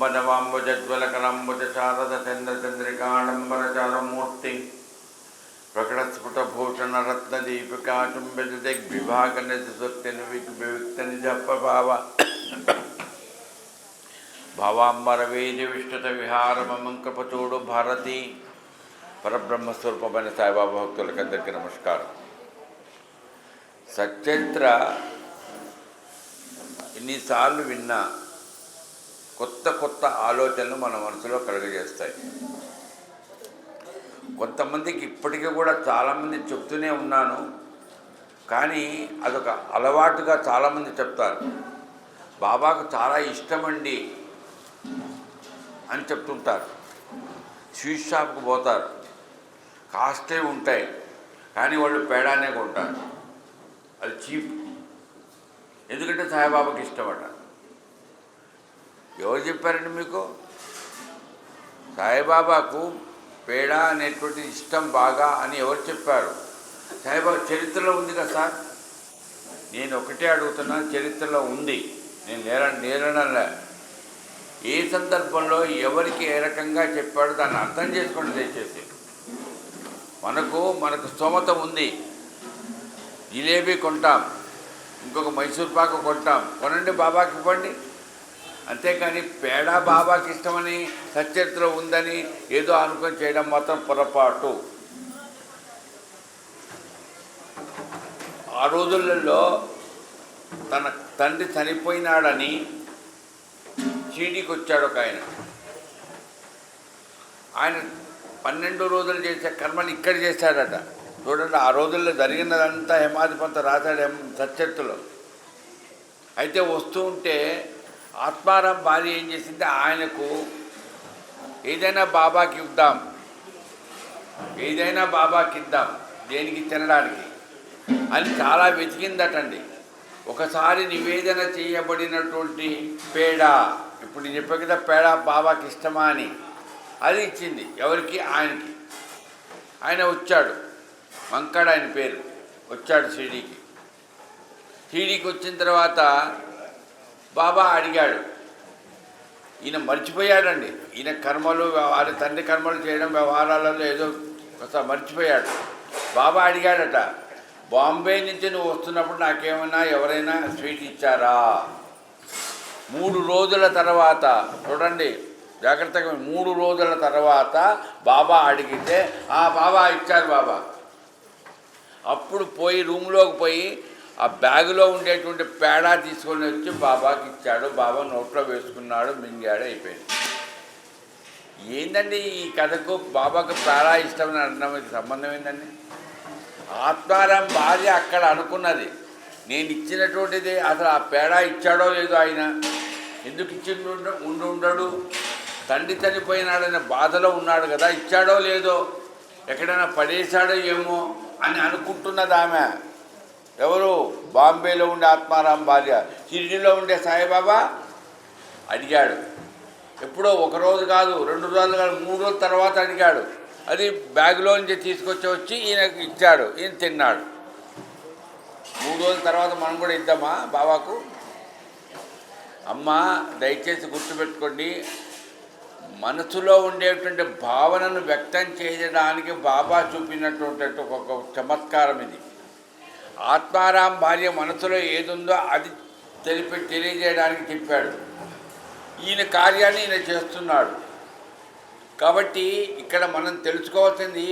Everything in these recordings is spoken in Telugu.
అంబనవాంబుజజ్వలకరంబుజశారదచంద్రచంద్రికాడంబరచారమూర్తి ప్రకటస్ఫుటభూషణరత్నదీపికాచుంబిదిగ్విభాగనిజసక్తిని భావాంబరవేది విష్ణుత విహారమంకపచూడు భారతి పరబ్రహ్మస్వరూపమైన సాయిబాబా భక్తులకందరికీ నమస్కారం. సచరిత్ర ఎన్నిసార్లు విన్నా కొత్త కొత్త ఆలోచనలు మన మనసులో కలుగజేస్తాయి. కొంతమందికి ఇప్పటికీ కూడా చాలామంది చెప్తూనే ఉన్నాను, కానీ అదొక అలవాటుగా చాలామంది చెప్తారు. బాబాకు చాలా ఇష్టమండి అని చెప్తుంటారు. స్వీట్ షాప్కి పోతారు, కాస్ట్లీ ఉంటాయి, కానీ వాళ్ళు పేడానే కొంటారు. అది చీప్, ఎందుకంటే సాయిబాబాకి ఇష్టమట. ఎవరు చెప్పారండి మీకు? సాయిబాబాకు పేడ అనేటువంటి ఇష్టం బాగా అని ఎవరు చెప్పారు? సాయిబాబా చరిత్రలో ఉంది కదా సార్. నేను ఒకటే అడుగుతున్నా, చరిత్రలో ఉంది, నేను నేరనలే. ఏ సందర్భంలో ఎవరికి ఏ రకంగా చెప్పాడో దాన్ని అర్థం చేసుకోండి దయచేసి. మనకు స్తోమత ఉంది, జిలేబీ కొంటాం, ఇంకొక మైసూర్ పాకు కొంటాం, కొనండి బాబాకి ఇవ్వండి. అంతేకాని పేడ బాబాకి ఇష్టమని సచరిత్రలో ఉందని ఏదో అనుకొని చేయడం మాత్రం పొరపాటు. ఆ రోజులలో తన తండ్రి చనిపోయినాడని షిరిడీకి వచ్చాడు ఒక ఆయన. 12 రోజులు చేసే కర్మలు ఇక్కడ చేశాడట. చూడండి, ఆ రోజుల్లో జరిగినదంతా హేమాధిపంత రాశాడు సచరిత్రలో. అయితే వస్తూ ఉంటే ఆత్మారాం భార్య ఏం చేసింది, ఆయనకు ఏదైనా బాబాకి ఇద్దాం, దేనికి తినడానికి అని చాలా వెతికిందటండి. ఒకసారి నివేదన చేయబడినటువంటి పేడ, ఇప్పుడు నేను చెప్పే కదా పేడ బాబాకి ఇష్టమా అని, అది ఇచ్చింది. ఎవరికి? ఆయనకి. ఆయన వచ్చాడు, మంకడ ఆయన పేరు, వచ్చాడు షిరిడీకి. షిరిడీకి వచ్చిన తర్వాత బాబా అడిగాడు. ఈయన మర్చిపోయాడండి, ఈయన కర్మలు వాళ్ళ తండ్రి కర్మలు చేయడం వ్యవహారాలలో ఏదో ఒకసారి మర్చిపోయాడు. బాబా అడిగాడట, బాంబే నుంచి నువ్వు వస్తున్నప్పుడు నాకేమైనా ఎవరైనా స్వీట్ ఇచ్చారా? 3 రోజుల తర్వాత, చూడండి జాగ్రత్తగా, 3 రోజుల తర్వాత బాబా అడిగితే బాబా ఇచ్చారు బాబా. అప్పుడు పోయి రూమ్లోకి పోయి ఆ బ్యాగులో ఉండేటువంటి పేడ తీసుకొని వచ్చి బాబాకి ఇచ్చాడు. బాబా నోట్లో వేసుకున్నాడు, మింగాడు, అయిపోయింది. ఏందండి ఈ కథకు బాబాకు పేడ ఇష్టమని అనడానికి సంబంధం ఏందండి? ఆత్మారాం భార్య అక్కడ అనుకున్నది, నేను ఇచ్చినటువంటిది అసలు ఆ పేడ ఇచ్చాడో లేదో, ఆయన ఎందుకు ఇచ్చి ఉండడు, తండ్రి చనిపోయినాడనే బాధలో ఉన్నాడు కదా, ఇచ్చాడో లేదో, ఎక్కడైనా పడేశాడో ఏమో అని అనుకుంటున్నది ఆమె. ఎవరు? బాంబేలో ఉండే ఆత్మారాం భార్య. షిరిడీలో ఉండే సాయిబాబా అడిగాడు. ఎప్పుడో 1 రోజు కాదు, 2 రోజులు కాదు, 3 రోజుల తర్వాత అడిగాడు. అది బ్యాగులో నుంచి వచ్చి ఈయనకు ఇచ్చాడు, ఈయన తిన్నాడు. 3 రోజుల తర్వాత మనం కూడా ఇద్దామా బాబాకు? అమ్మ దయచేసి గుర్తుపెట్టుకోండి, మనసులో ఉండేటువంటి భావనను వ్యక్తం చేయడానికి బాబా చూపినటువంటి ఒక చమత్కారం ఇది. ఆత్మారాం భార్య మనసులో ఏదుందో అది తెలియజేయడానికి చెప్పాడు. ఈయన కార్యాన్ని ఈయన చేస్తున్నాడు. కాబట్టి ఇక్కడ మనం తెలుసుకోవాల్సింది,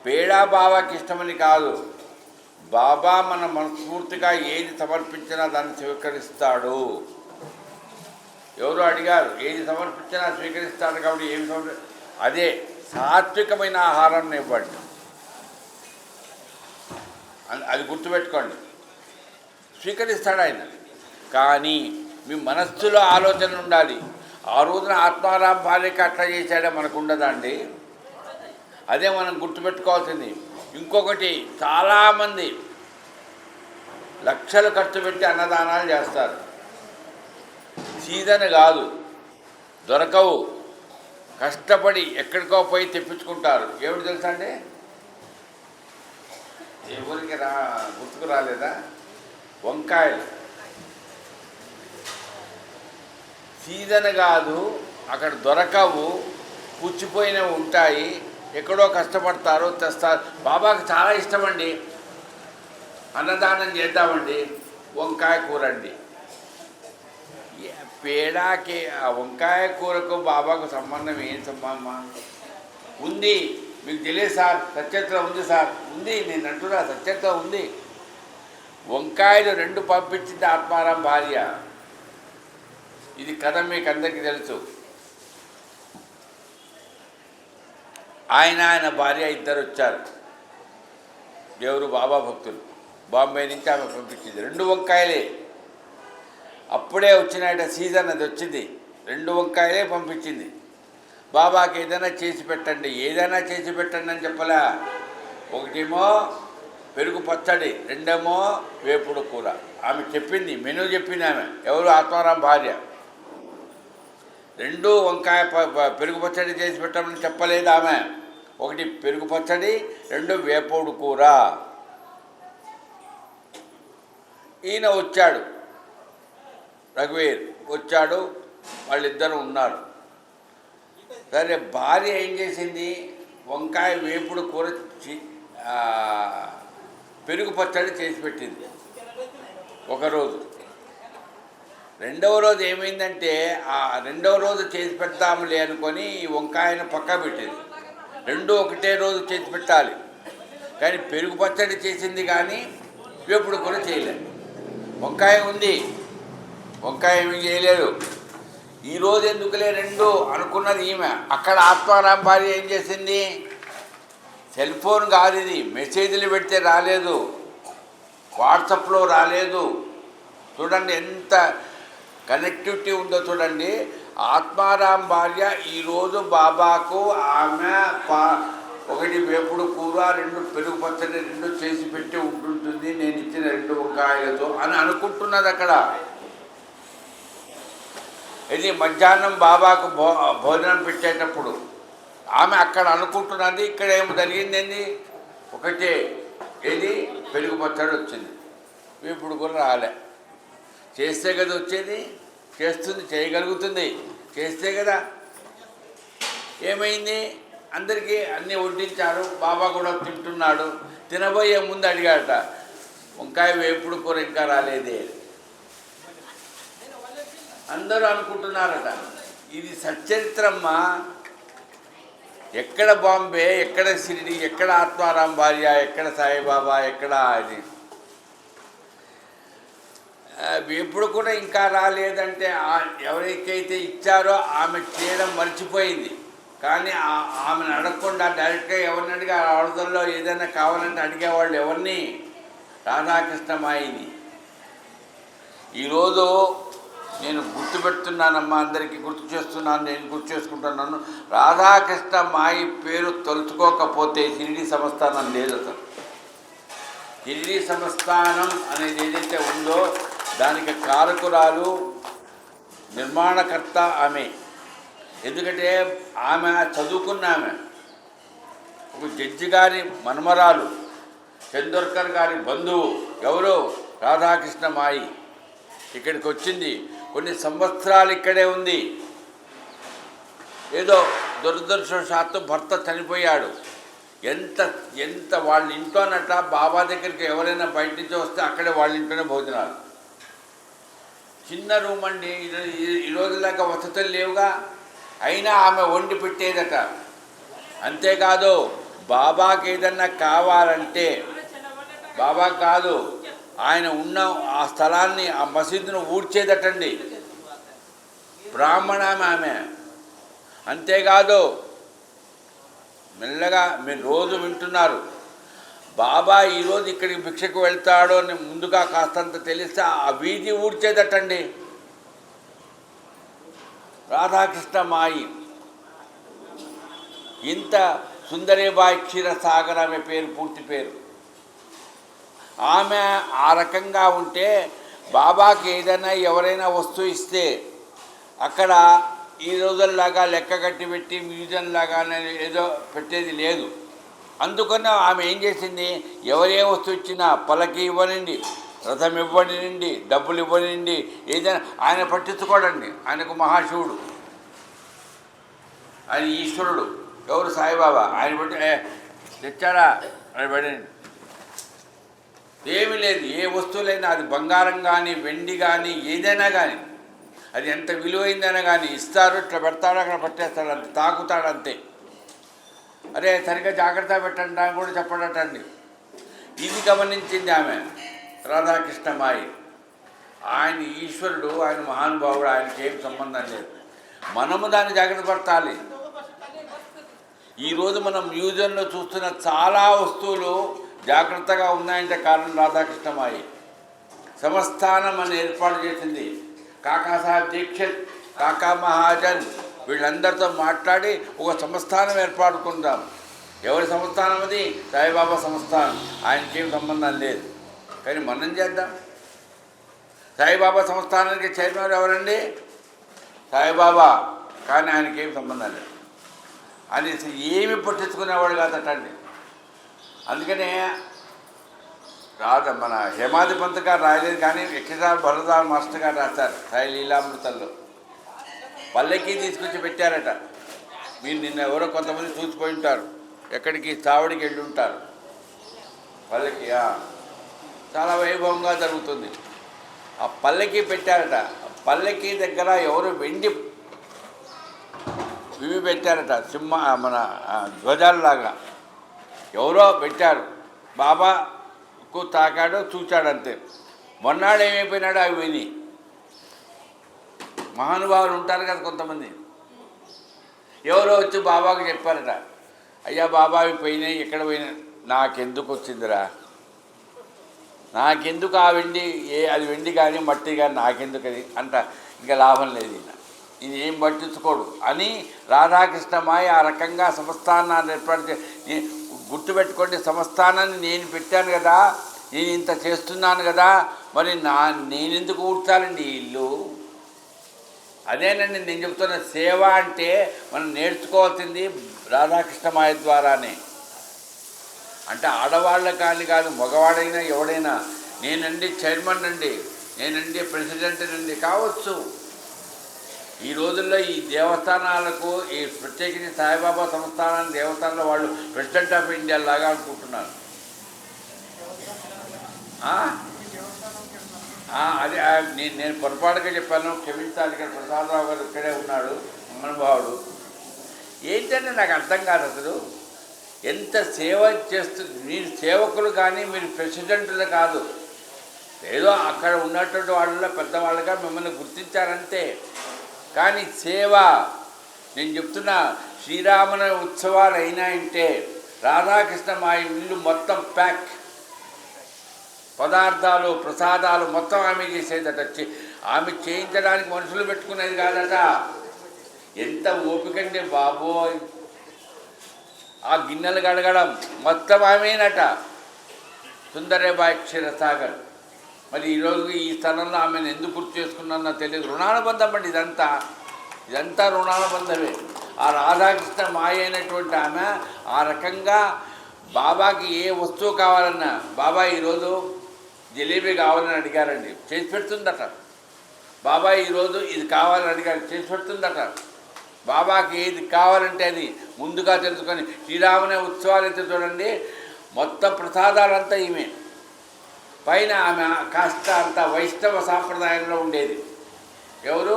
పేడా బాబాకి ఇష్టమని కాదు, బాబా మన మనస్ఫూర్తిగా ఏది సమర్పించినా దాన్ని స్వీకరిస్తాడు. ఎవరు అడిగారు, ఏది సమర్పించినా స్వీకరిస్తాడు. కాబట్టి ఏమి అదే సాత్వికమైన ఆహారం ఇవ్వండి, అది గుర్తుపెట్టుకోండి. స్వీకరిస్తాడు ఆయన. కానీ మీ మనస్సులో ఆలోచన ఉండాలి. ఆ రోజున ఆత్మారాం భార్యకి అట్లా చేశాడే మనకు ఉండదండి. అదే మనం గుర్తుపెట్టుకోవాల్సింది. ఇంకొకటి, చాలామంది లక్షలు ఖర్చు పెట్టి అన్నదానాలు చేస్తారు. సీజన్ కాదు, దొరకవు, కష్టపడి ఎక్కడికో పోయి తెప్పించుకుంటారు. ఏమిటి తెలుసా అండి? ఎవరికి గుర్తుకు రాలేదా? వంకాయలు. సీజన్ కాదు, అక్కడ దొరకవు, పుచ్చిపోయినవి ఉంటాయి, ఎక్కడో కష్టపడతారు తెస్తారు. బాబాకు చాలా ఇష్టమండి, అన్నదానం చేద్దామండి, వంకాయ కూర అండి. పేడాకి ఆ వంకాయ కూరకు బాబాకు సంబంధం ఏం సంబంధం ఉంది? మీకు తెలియదు సార్, సత్యత్వం ఉంది సార్, ఉంది, నేను అంటున్నా సత్యత్వం ఉంది. వంకాయలు 2 పంపించింది ఆత్మారాం భార్య. ఇది కథ మీకు అందరికీ తెలుసు. ఆయన భార్య ఇద్దరు వచ్చారు, ఎవరు? బాబా భక్తులు. బాంబే నుంచి ఆమె పంపించింది 2 వంకాయలే. అప్పుడే వచ్చినాయట, సీజన్ అది వచ్చింది. 2 వంకాయలే పంపించింది. బాబాకి ఏదైనా చేసి పెట్టండి, ఏదైనా చేసి పెట్టండి అని చెప్పలే. ఒకటేమో పెరుగు పచ్చడి, 2 వేపుడు కూర. ఆమె చెప్పింది, మెనూ చెప్పింది ఆమె. ఎవరు? ఆత్మారాం భార్య. 2 వంకాయ పెరుగు పచ్చడి చేసి పెట్టమని చెప్పలేదు ఆమె. 1 పెరుగు పచ్చడి, 2 వేపుడు కూర. ఈయన వచ్చాడు, రఘువీర్ వచ్చాడు, వాళ్ళిద్దరూ ఉన్నారు. సరే, భార్య ఏం చేసింది? వంకాయ వేపుడు కూర పెరుగు పచ్చడి చేసి పెట్టింది ఒకరోజు. 2వ రోజు ఏమైందంటే, ఆ 2వ రోజు చేసి పెడతాములే అనుకొని ఈ వంకాయను పక్క పెట్టింది. 2 ఒకటే రోజు చేసి పెట్టాలి, కానీ పెరుగు పచ్చడి చేసింది కానీ వేపుడు కూర చేయలేదు. వంకాయ ఉంది, వంకాయ ఏమీ చేయలేదు. ఈరోజు ఎందుకులే 2 అనుకున్నది ఈమె. అక్కడ ఆత్మారాం భార్య ఏం చేసింది? సెల్ ఫోన్ కాదు ఇది, మెసేజ్లు పెడితే రాలేదు, వాట్సాప్లో రాలేదు. చూడండి ఎంత కనెక్టివిటీ ఉందో చూడండి. ఆత్మారాం భార్య ఈరోజు బాబాకు ఆమె 1 వేపుడు కూర, 2 పెరుగు పచ్చడి 2 చేసి పెట్టి ఉంటుంటుంది నేను ఇచ్చిన 2 వంకాయలతో అని అనుకుంటున్నది అక్కడ. ఇది మధ్యాహ్నం బాబాకు భోజనం పెట్టేటప్పుడు ఆమె అక్కడ అనుకుంటున్నది. ఇక్కడ ఏమి జరిగిందండి? ఒకటే, ఏది? పెరుగు పచ్చడి వచ్చింది, ఇప్పుడు కూడా రాలే. చేస్తే కదా వచ్చేది, చేస్తుంది, చేయగలుగుతుంది, చేస్తే కదా. ఏమైంది? అందరికీ అన్నీ వడ్డించారు, బాబా కూడా తింటున్నాడు. తినబోయే ముందు అడిగాట, వంకాయ వేపుడు కూర ఇంకా రాలేదే. అందరూ అనుకుంటున్నారట ఇది సచ్చరిత్రమ్మా. ఎక్కడ బాంబే, ఎక్కడ షిరిడి, ఎక్కడ ఆత్మారాం భార్య, ఎక్కడ సాయిబాబా, ఎక్కడ అది. ఎప్పుడు కూడా ఇంకా రాలేదంటే ఎవరికైతే ఇచ్చారో ఆమె చేయడం మర్చిపోయింది. కానీ ఆమెను అడగకుండా డైరెక్ట్గా ఎవరిని అడిగి ఆ ఆడుదల్లో ఏదైనా కావాలంటే అడిగేవాళ్ళు ఎవరిని? రాధాకృష్ణమాయిని. ఈరోజు నేను గుర్తుపెడుతున్నానమ్మా, అందరికీ గుర్తు చేస్తున్నాను, నేను గుర్తు చేసుకుంటున్నాను. రాధాకృష్ణమాయి పేరు తలుచుకోకపోతే షిరిడి సంస్థానం లేదు అసలు. షిరిడి సంస్థానం అనేది ఏదైతే ఉందో దానికి కారకురాలు, నిర్మాణకర్త ఆమె. ఎందుకంటే ఆమె చదువుకున్న ఆమె, ఒక జడ్జి గారి మనమరాలు, చందోర్కర్ గారి బంధువు. ఎవరు? రాధాకృష్ణమాయి. ఇక్కడికి వచ్చింది, కొన్ని సంవత్సరాలు ఇక్కడే ఉంది. ఏదో దురదృష్టవశాత్తు భర్త చనిపోయాడు. ఎంత వాళ్ళ ఇంట్లోనట బాబా దగ్గరికి ఎవరైనా బయట నుంచి వస్తే అక్కడే వాళ్ళ ఇంట్లోనే భోజనాలు. చిన్న రూమ్ అండి. ఈ రోజులాగా వసతులు లేవుగా, అయినా ఆమె వండి పెట్టేదట. అంతేకాదు, బాబాకి ఏదన్నా కావాలంటే, బాబా కాదు, ఆయన ఉన్న ఆ స్థలాన్ని, ఆ మసీదును ఊడ్చేదటండి. బ్రాహ్మణామె ఆమె. అంతేకాదు, మెల్లగా మీరు రోజు వింటున్నారు, బాబా ఈరోజు ఇక్కడికి భిక్షకు వెళ్తాడో అని ముందుగా కాస్తంత తెలిస్తే ఆ వీధి ఊడ్చేదటండి. రాధాకృష్ణమాయి. ఇంత సుందరీబాయి క్షీరసాగర్ ఆమె పేరు, పూర్తి పేరు. ఆమె ఆ రకంగా ఉంటే బాబాకి ఏదైనా ఎవరైనా వస్తువు ఇస్తే అక్కడ ఈ రోజుల్లాగా లెక్క కట్టి పెట్టి మ్యూజియం లాగా ఏదో పెట్టేది లేదు. అందుకని ఆమె ఏం చేసింది, ఎవరే వస్తువు ఇచ్చినా పలకి ఇవ్వనండి, రథం ఇవ్వనివ్వండి, డబ్బులు ఇవ్వనివ్వండి, ఏదైనా ఆయన పట్టించుకోడండి. ఆయనకు మహాశివుడు. ఆయన ఈశ్వరుడు. ఎవరు? సాయిబాబా. ఆయన బట్టి తెచ్చారా అని పడి ఏమీ లేదు. ఏ వస్తువులైనా, అది బంగారం కానీ వెండి కానీ ఏదైనా కానీ, అది ఎంత విలువైందైనా కానీ ఇస్తారు, ఇట్లా పెడతాడు, అక్కడ పట్టేస్తాడు, అంతే, తాకుతాడు అంతే. అరే సరిగ్గా జాగ్రత్త పెట్టండి అని కూడా చెప్పడటండి. ఇది గమనించింది ఆమె రాధాకృష్ణమాయి. ఆయన ఈశ్వరుడు, ఆయన మహానుభావుడు, ఆయనకి ఏం సంబంధం లేదు. మనము దాన్ని జాగ్రత్త పడతాలి. ఈరోజు మనం మ్యూజియంలో చూస్తున్న చాలా వస్తువులు జాగ్రత్తగా ఉన్నాయంటే కారణం రాధాకృష్ణమాయి. సంస్థానం అని ఏర్పాటు చేసింది. కాకాసాహెబ్ దీక్షిత్, కాకా మహాజన్ వీళ్ళందరితో మాట్లాడి ఒక సంస్థానం ఏర్పాటుకుందాం. ఎవరి సంస్థానం అది? సాయిబాబా సంస్థానం. ఆయనకేం సంబంధం లేదు. కానీ మనం చేద్దాం. సాయిబాబా సంస్థానానికి చైర్మన్ ఎవరండి? సాయిబాబా. కానీ ఆయనకేం సంబంధం లేదు. అని ఏమి పట్టించుకునేవాడు కాదటండి. అందుకనే మన హేమాది పంత్ గారు రాయలేదు, కానీ ఎక్కిసారి భరదార్ మాస్టర్ గారు రాశారు సాయి లీలామృతంలో. పల్లెకి తీసుకొచ్చి పెట్టారట. మీరు నిన్న ఎవరో కొంతమంది చూసిపోయి ఉంటారు. ఎక్కడికి? చావడికి వెళ్ళి ఉంటారు. పల్లెకి చాలా వైభవంగా జరుగుతుంది. ఆ పల్లెకి పెట్టారట. పల్లెకి దగ్గర ఎవరు వెండి ఇవి పెట్టారట, మన ధ్వజాలలాగా ఎవరో పెట్టారు. బాబాకు తాకాడో చూచాడంతే. మొన్నాడు ఏమైపోయినాడో అవి విని మహానుభావులు ఉంటారు కదా కొంతమంది, ఎవరో వచ్చి బాబాకు చెప్పారట, అయ్యా బాబా అవి పోయినాయి, ఎక్కడ పోయినాయి? నాకెందుకు వచ్చిందిరా, నాకెందుకు ఆ వెండి, అది వెండి కానీ మట్టి కానీ నాకెందుకు అది అంట. ఇంకా లాభం లేదు, ఇది ఏం పట్టించుకోడు అని రాధాకృష్ణమాయి ఆ రకంగా సంస్థానాన్ని ఏర్పాటు గుర్తుపెట్టుకోండి. సంస్థానాన్ని నేను పెట్టాను కదా, నేను ఇంత చేస్తున్నాను కదా, మరి నేనెందుకు ఊడ్చాలండి ఈ ఇల్లు? అదేనండి నేను చెప్తున్న సేవ అంటే మనం నేర్చుకోవాల్సింది రాధాకృష్ణమాయి ద్వారానే. అంటే ఆడవాళ్ళ కానీ కాదు, మగవాడైనా ఎవడైనా, నేనండి చైర్మన్ అండి, నేనండి ప్రెసిడెంట్ అండి కావచ్చు. ఈ రోజుల్లో ఈ దేవస్థానాలకు, ఈ ప్రత్యేకించి సాయిబాబా సంస్థానాన్ని దేవస్థానంలో వాళ్ళు ప్రెసిడెంట్ ఆఫ్ ఇండియా లాగా అనుకుంటున్నారు. అది నేను పొరపాటుగా చెప్పాను, క్షమించాలి. ఇక్కడ ప్రసాదరావు గారు ఇక్కడే ఉన్నాడు, మహానుభావుడు. ఏంటంటే నాకు అర్థం కాదు అసలు. ఎంత సేవ చేస్తుంది మీరు సేవకులు, కానీ మీరు ప్రెసిడెంట్లు కాదు. ఏదో అక్కడ ఉన్నటువంటి వాళ్ళలో పెద్దవాళ్ళుగా మిమ్మల్ని గుర్తించారంతే. కానీ సేవ, నేను చెప్తున్నా, శ్రీరామన ఉత్సవాలు అయినాయంటే రాధాకృష్ణమాయి ఇల్లు మొత్తం ప్యాక్, పదార్థాలు ప్రసాదాలు మొత్తం ఆమె చేసేదట. ఆమె చేయించడానికి మనుషులు పెట్టుకునేది కాదట. ఎంత ఓపికండి బాబోయ్! ఆ గిన్నెలు కడగడం మొత్తం ఆమెనట. సుందరేబాయి క్షీరసాగర్. మరి ఈరోజు ఈ స్థలంలో ఆమెను ఎందుకు గుర్తు చేసుకున్నానో తెలియదు. రుణానుబంధం అండి ఇదంతా రుణానుబంధమే. ఆ రాధాకృష్ణ మాయ అయినటువంటి ఆమె ఆ రకంగా బాబాకి ఏ వస్తువు కావాలన్నా, బాబా ఈరోజు జిలేబీ కావాలని అడిగారండి, చేసి పెడుతుందట. బాబా ఈరోజు ఇది కావాలని అడిగారు, చేసి పెడుతుందట. బాబాకి ఏది కావాలంటే అది ముందుగా తెలుసుకొని, శ్రీరామనే ఉత్సవాలు అయితే చూడండి, మొత్తం ప్రసాదాలంతా ఈమె. పైన ఆమె కాస్త అంత వైష్ణవ సాంప్రదాయంలో ఉండేది. ఎవరు?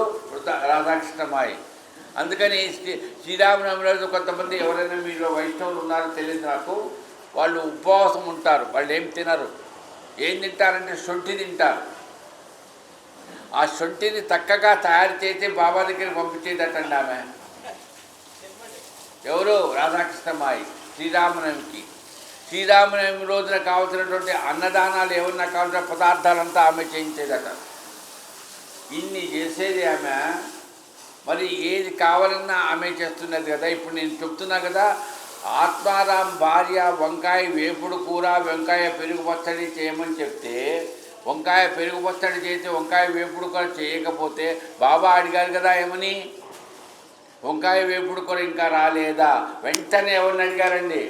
రాధాకృష్ణమాయి. అందుకని శ్రీరామనవమి రోజు కొంతమంది, ఎవరైనా మీలో వైష్ణవులు ఉన్నారో తెలియదు నాకు, వాళ్ళు ఉపవాసం ఉంటారు. వాళ్ళు ఏం తినరు. ఏం తింటారంటే శొంఠి తింటారు. ఆ శొంఠిని చక్కగా తయారు చేసి బాబా దగ్గర పంపించేదటండి ఆమె. ఎవరు? రాధాకృష్ణమాయి. శ్రీరామనవమి రోజున కావాల్సినటువంటి అన్నదానాలు ఏమన్నా కావాల్సిన పదార్థాలంతా ఆమె చేయించేదట. ఇన్ని చేసేది ఆమె. మరి ఏది కావాలన్నా ఆమె చేస్తున్నది కదా. ఇప్పుడు నేను చెప్తున్నా కదా, ఆత్మారాం భార్య వంకాయ వేపుడు కూర, వంకాయ పెరుగు పచ్చడి చేయమని చెప్తే, వంకాయ పెరుగు పచ్చడి చేసి వంకాయ వేపుడు కూర చేయకపోతే బాబా అడిగారు కదా ఏమని, వంకాయ వేపుడు కూర ఇంకా రాలేదా? వెంటనే ఎవరిని అడిగారండి?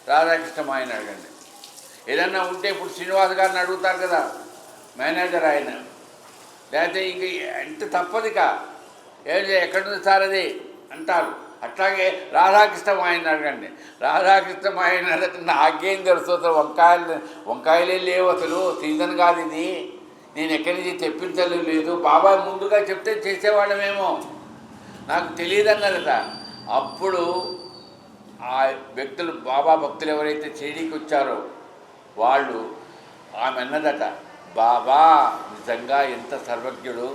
రాధాకృష్ణమాయని అడగండి. ఏదన్నా ఉంటే ఇప్పుడు శ్రీనివాస్ గారిని అడుగుతారు కదా, మేనేజర్ ఆయన. లేకపోతే ఇంక ఎంత తప్పదిక, ఏం ఎక్కడుంది సార్ అది అంటారు. అట్లాగే రాధాకృష్ణ ఆయన అడగండి, రాధాకృష్ణ ఆయన నాకేం తెలుసు అసలు, వంకాయలే లేవు, అసలు సీజన్ కాదు ఇది, నేను ఎక్కడి నుంచి తెప్పించలేదు, బాబా ముందుగా చెప్తే చేసేవాళ్ళమేమో, నాకు తెలియదన్నదట. అప్పుడు ఆ వ్యక్తులు, బాబా భక్తులు ఎవరైతే షిరిడీకి వచ్చారో వాళ్ళు, ఆమె అన్నదట, బాబా నిజంగా ఎంత సర్వజ్ఞుడు,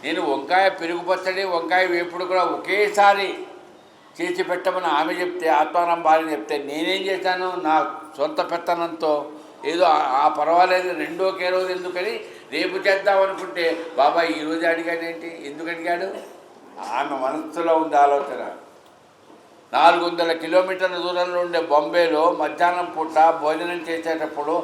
నేను వంకాయ పెరుగు పచ్చడి, వంకాయ వేపుడు కూడా ఒకేసారి చేసి పెట్టమని ఆమె చెప్తే, ఆత్మారాం భార్య చెప్తే, నేనేం చేశాను నా సొంత పెత్తనంతో, ఏదో ఆ పర్వాలేదు రెండో ఒకే రోజు ఎందుకని రేపు చేద్దాం అనుకుంటే, బాబా ఈరోజు అడిగాడేంటి, ఎందుకు అడిగాడు? ఆమె మనస్సులో ఉంది ఆలోచన. 400 కిలోమీటర్ల దూరంలో ఉండే బాంబేలో మధ్యాహ్నం పూట భోజనం చేసేటప్పుడు,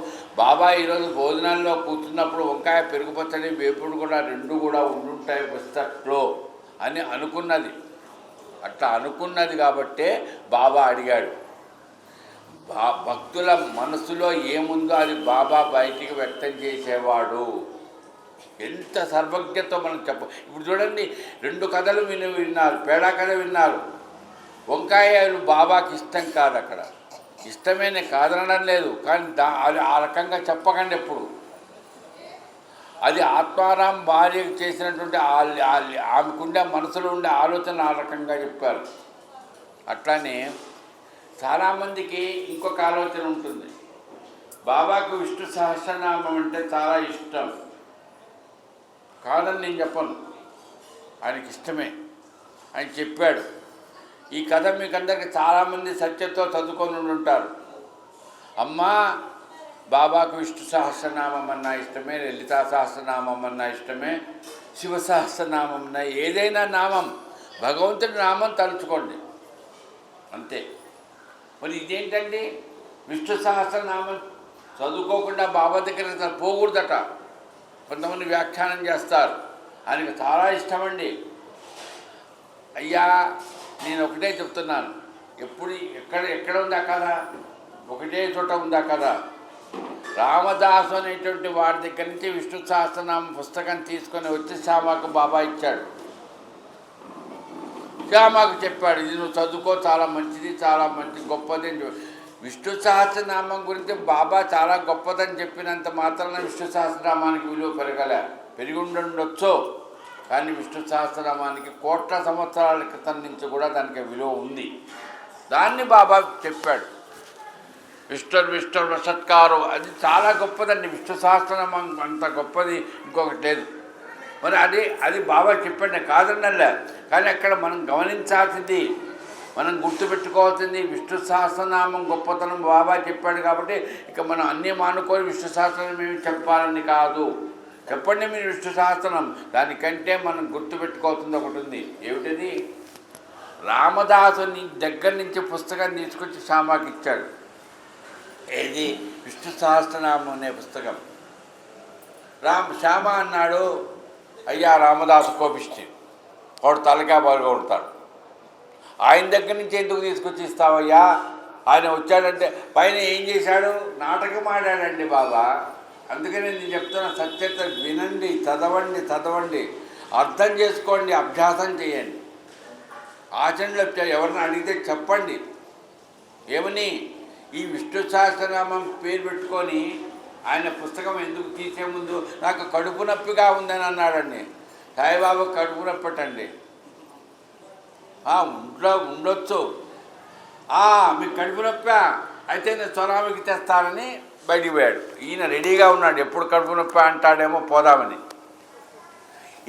బాబా ఈరోజు భోజనాల్లో కూర్చున్నప్పుడు వంకాయ పెరుగు పచ్చడి వేపుడు కూడా రెండు కూడా ఉండుంటాయి పుస్తకంలో అని అనుకున్నది. అట్లా అనుకున్నది కాబట్టే బాబా అడిగాడు. భక్తుల మనసులో ఏముందో అది బాబా బయటికి వ్యక్తం చేసేవాడు. ఎంత సర్వజ్ఞతో మనం ఇప్పుడు చూడండి, 2 కథలు విన్నారు, పేడా కథ విన్నారు. వంకాయలు బాబాకి ఇష్టం కాదు, అక్కడ ఇష్టమైన కాదనడం లేదు, కానీ అది ఆ రకంగా చెప్పకండి ఎప్పుడు. అది ఆత్మారాం భార్య చేసినటువంటి ఆమెకుండే మనసులో ఉండే ఆలోచన ఆ రకంగా చెప్పారు. అట్లానే చాలామందికి ఇంకొక ఆలోచన ఉంటుంది, బాబాకు విష్ణు సహస్రనామం అంటే చాలా ఇష్టం, కాదని నేను చెప్పను, ఆయనకి ఇష్టమే, ఆయన చెప్పాడు. ఈ కథ మీకు అందరికీ చాలామంది సత్యతో చదువుకొని ఉంటారు. అమ్మా బాబాకు విష్ణు సహస్రనామం అన్నా ఇష్టమే, లలితా సహస్రనామం అన్నా ఇష్టమే, శివ సహస్రనామం అన్నా, ఏదైనా నామం, భగవంతుడి నామం తలుచుకోండి అంతే. మరి ఇదేంటండి, విష్ణు సహస్రనామం చదువుకోకుండా బాబా దగ్గర పోకూడదట, కొంతమంది వ్యాఖ్యానం చేస్తారు. ఆయనకు చాలా ఇష్టమండి. అయ్యా నేను ఒకటే చెప్తున్నాను, ఎప్పుడు ఎక్కడ ఉందా కదా, ఒకటే చోట ఉందా కదా. రామదాసు అనేటువంటి వాడి దగ్గర నుంచి విష్ణు సహస్రనామం పుస్తకం తీసుకొని వచ్చి శ్యామకు బాబా ఇచ్చాడు. శ్యామకు చెప్పాడు, ఇది నువ్వు చదువుకో, చాలా మంచిది, చాలా మంచి గొప్పది అని. విష్ణు సహస్రనామం గురించి బాబా చాలా గొప్పదని చెప్పినంత మాత్రాన విష్ణు సహస్రనామానికి విలువ పెరిగి ఉండొచ్చు, కానీ విష్ణు సహస్రనామానికి కోట్ల సంవత్సరాల క్రితం నుంచి కూడా దానికి విలువ ఉంది. దాన్ని బాబా చెప్పాడు. విష్ణు సత్కారం, అది చాలా గొప్పదండి. విష్ణు సహస్రనామం అంత గొప్పది ఇంకొకటి లేదు. మరి అది బాబా చెప్పండి, కాదన్నలే, కానీ అక్కడ మనం గమనించాల్సింది, మనం గుర్తుపెట్టుకోవాల్సింది, విష్ణు సహస్రనామం గొప్పతనం బాబా చెప్పాడు కాబట్టి ఇక మనం అన్నీ మానుకొని విష్ణు సహస్రనామం ఏమి చెప్పాలని కాదు. చెప్పండి మీరు విష్ణు సహస్రనామం, దానికంటే మనం గుర్తుపెట్టుకోవాల్సింది ఒకటి ఉంది. ఏమిటది? రామదాసుని దగ్గర నుంచి పుస్తకం తీసుకొచ్చి శ్యామకి ఇచ్చాడు. ఏది? విష్ణు సహస్రనామం అనే పుస్తకం. శ్యామ అన్నాడు, అయ్యా రామదాసు కోపిష్టి, వాడు తలకా బాగా కొడతాడు, ఆయన దగ్గర నుంచి ఎందుకు తీసుకొచ్చి ఇస్తావయ్యా? ఆయన వచ్చాడంటే పైన ఏం చేశాడు? నాటకం ఆడాడండి బాబా. అందుకనే నేను చెప్తున్నా, సత్యత వినండి, చదవండి, అర్థం చేసుకోండి, అభ్యాసం చేయండి, ఆచరణలో ఎవరిని అడిగితే చెప్పండి. ఏమని? ఈ విష్ణు సహస్రనామం పేరు పెట్టుకొని ఆయన పుస్తకం ఎందుకు తీసే ముందు నాకు కడుపు నొప్పిగా ఉందని అన్నాడండి. సాయిబాబా కడుపు నొప్పటండి, ఇంట్లో ఉండొచ్చు, మీకు కడుపు నొప్పి అయితే నేను స్వరామికి తెస్తానని బయటికి పోయాడు. ఈయన రెడీగా ఉన్నాడు, ఎప్పుడు కడుపు నొప్పి అంటాడేమో పోదామని,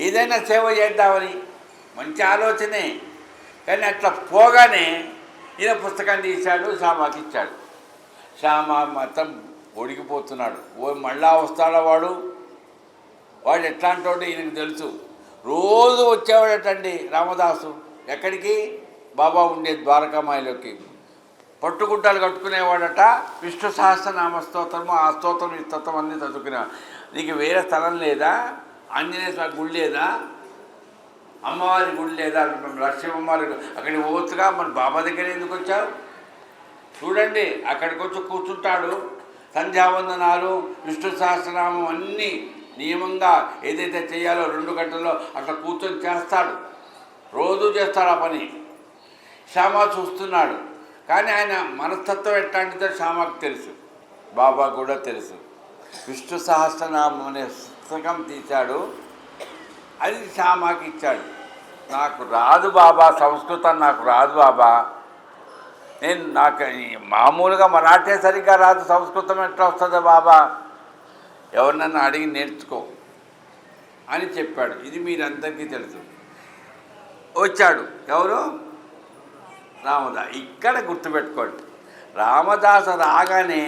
ఏదైనా సేవ చేద్దామని, మంచి ఆలోచనే. కానీ అట్లా పోగానే ఈయన పుస్తకాన్ని తీశాడు, శ్యామకి ఇచ్చాడు. శ్యామ మొత్తం ఒడిగిపోతున్నాడు. మళ్ళా వస్తాడా వాడు ఎట్లాంటి వాడు ఈయనకు తెలుసు. రోజు వచ్చేవాడటండి రామదాసు. ఎక్కడికి? బాబా ఉండే ద్వారకామాయిలోకి. పట్టుగుడ్డలు కట్టుకునేవాడట. విష్ణు సహస్రనామ స్తోత్రము, ఆ స్తోత్రం ఈ స్తోత్రం అన్నీ చదువుకునేవాడు. నీకు వేరే స్థలం లేదా? ఆంజనేయ స్వామి గుడి లేదా? అమ్మవారి గుడి లేదా? లక్ష్మీమ్మవారి అక్కడికి పోవచ్చుగా, మరి బాబా దగ్గర ఎందుకు వచ్చావు? చూడండి, అక్కడికి వచ్చి కూర్చుంటాడు, సంధ్యావందనాలు, విష్ణు సహస్రనామం అన్నీ నియమంగా ఏదైతే చేయాలో 2 గంటల్లో అట్లా కూర్చొని చేస్తాడు. రోజు చేస్తాడు ఆ పని. శ్యామ చూస్తున్నాడు. కానీ ఆయన మనస్తత్వం ఎట్లాంటిదో శ్యామకు తెలుసు, బాబా కూడా తెలుసు. విష్ణు సహస్రనామం అనే పుస్తకం తీశాడు, అది శ్యామకి ఇచ్చాడు. నాకు రాదు బాబా, సంస్కృతం నాకు రాదు బాబా, నాకు మామూలుగా మరాఠే సరిగ్గా రాదు, సంస్కృతం ఎట్లా వస్తుందో బాబా, ఎవరినన్నా అడిగి నేర్చుకో అని చెప్పాడు. ఇది మీరందరికీ తెలుసు. వచ్చాడు ఎవరు? రామదాస్. ఇక్కడ గుర్తుపెట్టుకోండి, రామదాసు రాగానే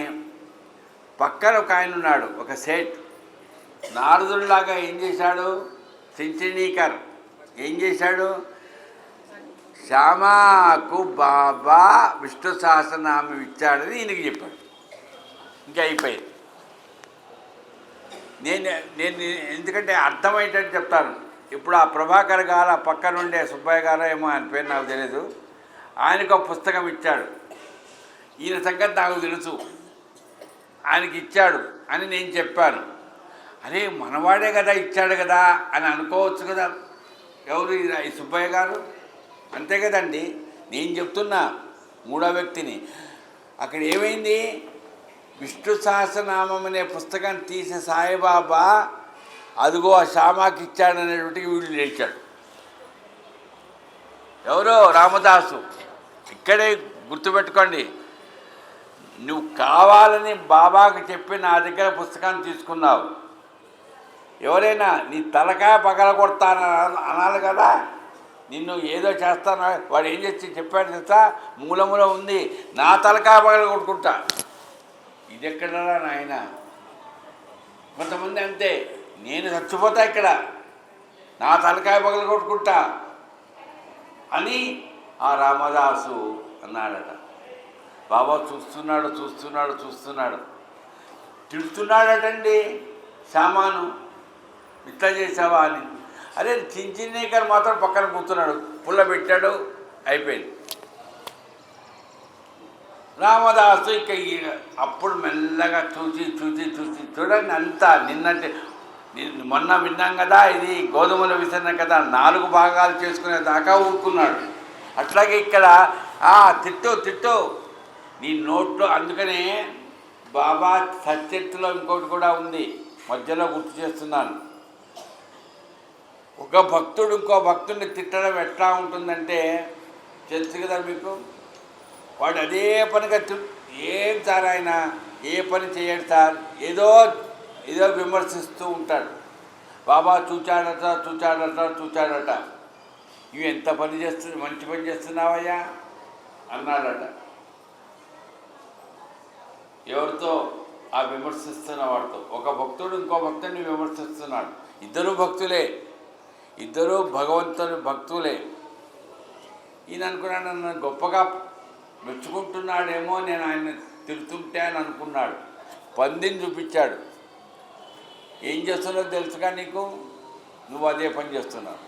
పక్కన ఒక ఆయన ఉన్నాడు, ఒక సేట్. నారదుడిలాగా ఏం చేశాడు? సించనీకర్ ఏం చేశాడు? శ్యామకు బాబా విష్ణు సహస్రనామం ఇచ్చాడని ఈయనకి చెప్పాడు. ఇంకా అయిపోయింది. నేను ఎందుకంటే అర్థమయ్యేటట్టు చెప్తాను. ఇప్పుడు ఆ ప్రభాకర్ గారు పక్కన ఉండే సుబ్బయ్య గారు ఏమో, ఆయన పేరు నాకు తెలియదు, ఆయనకు ఒక పుస్తకం ఇచ్చాడు. ఈయన సంగతి నాకు తెలుసు, ఆయనకి ఇచ్చాడు అని నేను చెప్పాను. అరే మనవాడే కదా ఇచ్చాడు కదా అని అనుకోవచ్చు కదా ఎవరు? ఈ సుబ్బయ్య గారు. అంతే కదండి, నేను చెప్తున్నా మూడో వ్యక్తిని. అక్కడ ఏమైంది? విష్ణు సహస్రనామం అనే పుస్తకం తీసి సాయిబాబా అదిగో ఆ శ్యామకి ఇచ్చాడనేటికి వీళ్ళు లేచాడు. ఎవరో? రామదాసు. ఇక్కడే గుర్తుపెట్టుకోండి, నువ్వు కావాలని బాబాకు చెప్పి నా దగ్గర పుస్తకాన్ని తీసుకున్నావు. ఎవరైనా నీ తలకాయ పగల కొడతాను అనాలి కదా, నిన్ను ఏదో చేస్తాను. వాడు ఏం చేసి చెప్పాడు తెలుసా? మూలములో ఉంది, నా తలకాయ పగల కొట్టుకుంటా. ఇది ఎక్కడరా నాయన? కొంతమంది అంతే, నేను చచ్చిపోతా ఇక్కడ, నా తలకాయ పగల కొట్టుకుంటా అని ఆ రామదాసు అన్నాడట. బాబా చూస్తున్నాడు చూస్తున్నాడు చూస్తున్నాడు, తిడుతున్నాడటండి శ్యామాను, ఇట్లా చేసావా అని. అదే చించినేకర్ మాత్రం పక్కన కూర్చున్నాడు, పుల్ల పెట్టాడు, అయిపోయింది. రామదాసు ఇక అప్పుడు మెల్లగా చూసి చూసి చూసి చూడండి అంతా నిన్నటి మొన్న విన్నాం కదా, ఇది గోధుమల విసరణ కదా, 4 భాగాలు చేసుకునే దాకా ఊరుకున్నాడు. అట్లాగే ఇక్కడ తిట్టు నీ నోట్లో. అందుకనే బాబా సత్యత్తులో ఇంకోటి కూడా ఉంది, మధ్యలో గుర్తు చేస్తున్నాను. ఒక భక్తుడు ఇంకో భక్తుడిని తిట్టడం ఎట్లా ఉంటుందంటే తెలుసు కదా మీకు. వాడు అదే పనిగా ఏం సార్ ఆయన ఏ పని చేయడు సార్, ఏదో విమర్శిస్తూ ఉంటాడు. బాబా చూచాడట, ఇవి ఎంత పని చేస్తుంది, మంచి పని చేస్తున్నావయ్యా అన్నాడట. ఎవరితో? ఆ విమర్శిస్తున్న వాడితో. ఒక భక్తుడు ఇంకో భక్తుడిని విమర్శిస్తున్నాడు. ఇద్దరు భక్తులే, ఇద్దరు భగవంతుని భక్తులే. ఈయన అనుకున్నాడు నన్ను గొప్పగా మెచ్చుకుంటున్నాడేమో, నేను ఆయన తిడుతుంటే అని అనుకున్నాడు. పందిని చూపించాడు. ఏం చేస్తున్నావు తెలుసుగా నీకు, నువ్వు అదే పని చేస్తున్నావు.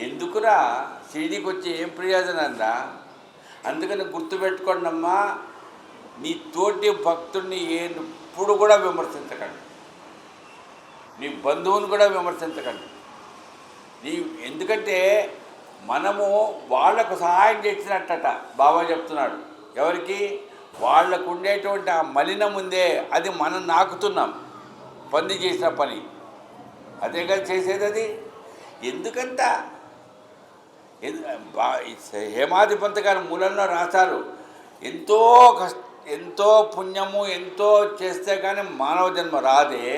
ఎందుకురా షిరిడీకి వచ్చి ఏం ప్రయోజనంరా? అందుకని గుర్తుపెట్టుకోండి అమ్మా, నీ తోటి భక్తుడిని ఎప్పుడు కూడా విమర్శించకండి, నీ బంధువుని కూడా విమర్శించకండి. ఎందుకంటే మనము వాళ్లకు సహాయం చేసినట్టట బాబా చెప్తున్నాడు. ఎవరికి? వాళ్లకు ఉండేటువంటి ఆ మలినం ఉందే, అది మనం నాకుతున్నాం. పంది చేసిన పని అదే కదా చేసేది. అది ఎందుకంత హేమాది పంత్ గారు మూలంలో రాశారు, ఎంతో పుణ్యము ఎంతో చేస్తే కానీ మానవ జన్మ రాదే,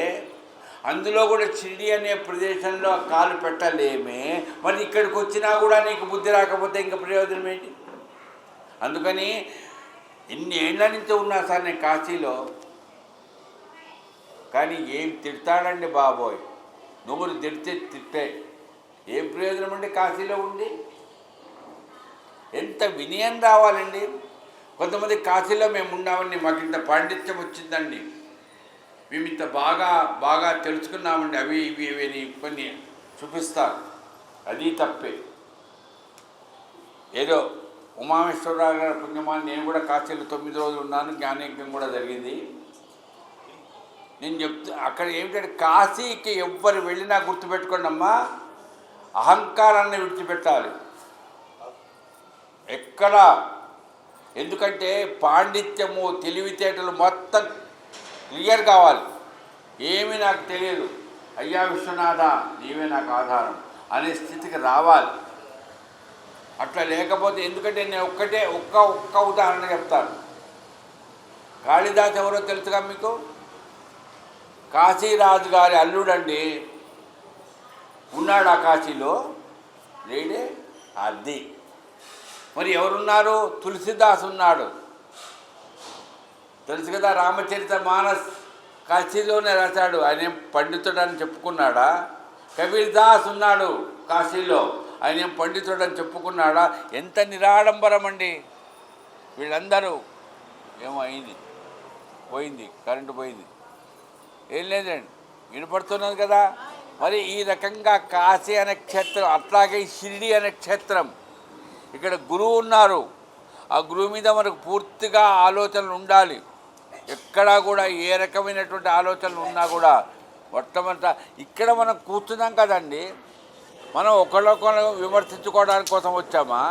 అందులో కూడా షిరిడీ అనే ప్రదేశంలో కాలు పెట్టలేమే, మరి ఇక్కడికి వచ్చినా కూడా నీకు బుద్ధి రాకపోతే ఇంకా ప్రయోజనం ఏంటి? అందుకని ఇన్ని ఏళ్ళ నుంచి ఉన్నా సార్ నేను కాశీలో, కానీ ఏం తిడతాడండి బాబోయ్, నువ్వు తిట్టే ఏం ప్రయోజనం అండి? కాశీలో ఉండి ఎంత వినయం రావాలండి. కొంతమంది కాశీలో మేము ఉన్నామండి, మాకు ఇంత పాండిత్యం వచ్చిందండి, మేము ఇంత బాగా తెలుసుకున్నామండి, అవి ఇవి కొన్ని చూపిస్తారు. అది తప్పే. ఏదో ఉమామేశ్వరరావు గారి పుణ్యమాన్ని నేను కూడా కాశీలో 9 రోజులు ఉన్నాను, జ్ఞానయజ్ఞం కూడా జరిగింది. నేను అక్కడ ఏమిటంటే కాశీకి ఎవ్వరు వెళ్ళినా గుర్తుపెట్టుకోండి అమ్మా, అహంకారాన్ని విడిచిపెట్టాలి. ఎక్కడ, ఎందుకంటే పాండిత్యము తెలివితేటలు మొత్తం క్లియర్ కావాలి. ఏమీ నాకు తెలియదు, అయ్యా విశ్వనాథ నీవే నాకు ఆధారం అనే స్థితికి రావాలి. అట్లా లేకపోతే, ఎందుకంటే నేను ఒక్క ఉదాహరణ చెప్తాను. కాళిదాస్ ఎవరో తెలుసుగా మీకు? కాశీరాజు గారి అల్లుడండి. ఉన్నాడు ఆ కాశీలో? లేడే. అది మరి ఎవరున్నారు? తులసిదాస్ ఉన్నాడు, తెలుసు కదా. రామచరిత మానస్ కాశీలోనే రాశాడు. ఆయన పండితుడు అని చెప్పుకున్నాడా? కబీర్ దాస్ ఉన్నాడు కాశీలో, ఆయన ఏం పండితుడు అని చెప్పుకున్నాడా? ఎంత నిరాడంబరం అండి వీళ్ళందరూ. ఏమో అయింది, పోయింది, కరెంటు పోయింది. ఏం లేదండి, వినపడుతున్నది కదా. మరి ఈ రకంగా కాశీ అనే క్షేత్రం, అట్లాగే షిరిడి అనే క్షేత్రం, ఇక్కడ గురువు ఉన్నారు. ఆ గురువు మీద మనకు పూర్తిగా ఆలోచనలు ఉండాలి. ఎక్కడా కూడా ఏ రకమైనటువంటి ఆలోచనలు ఉన్నా కూడా మొట్టమొదట ఇక్కడ మనం కూర్చున్నాం కదండి, మనం ఒకళ్ళొకళ్ళు విమర్శించుకోవడానికి కోసం వచ్చామా?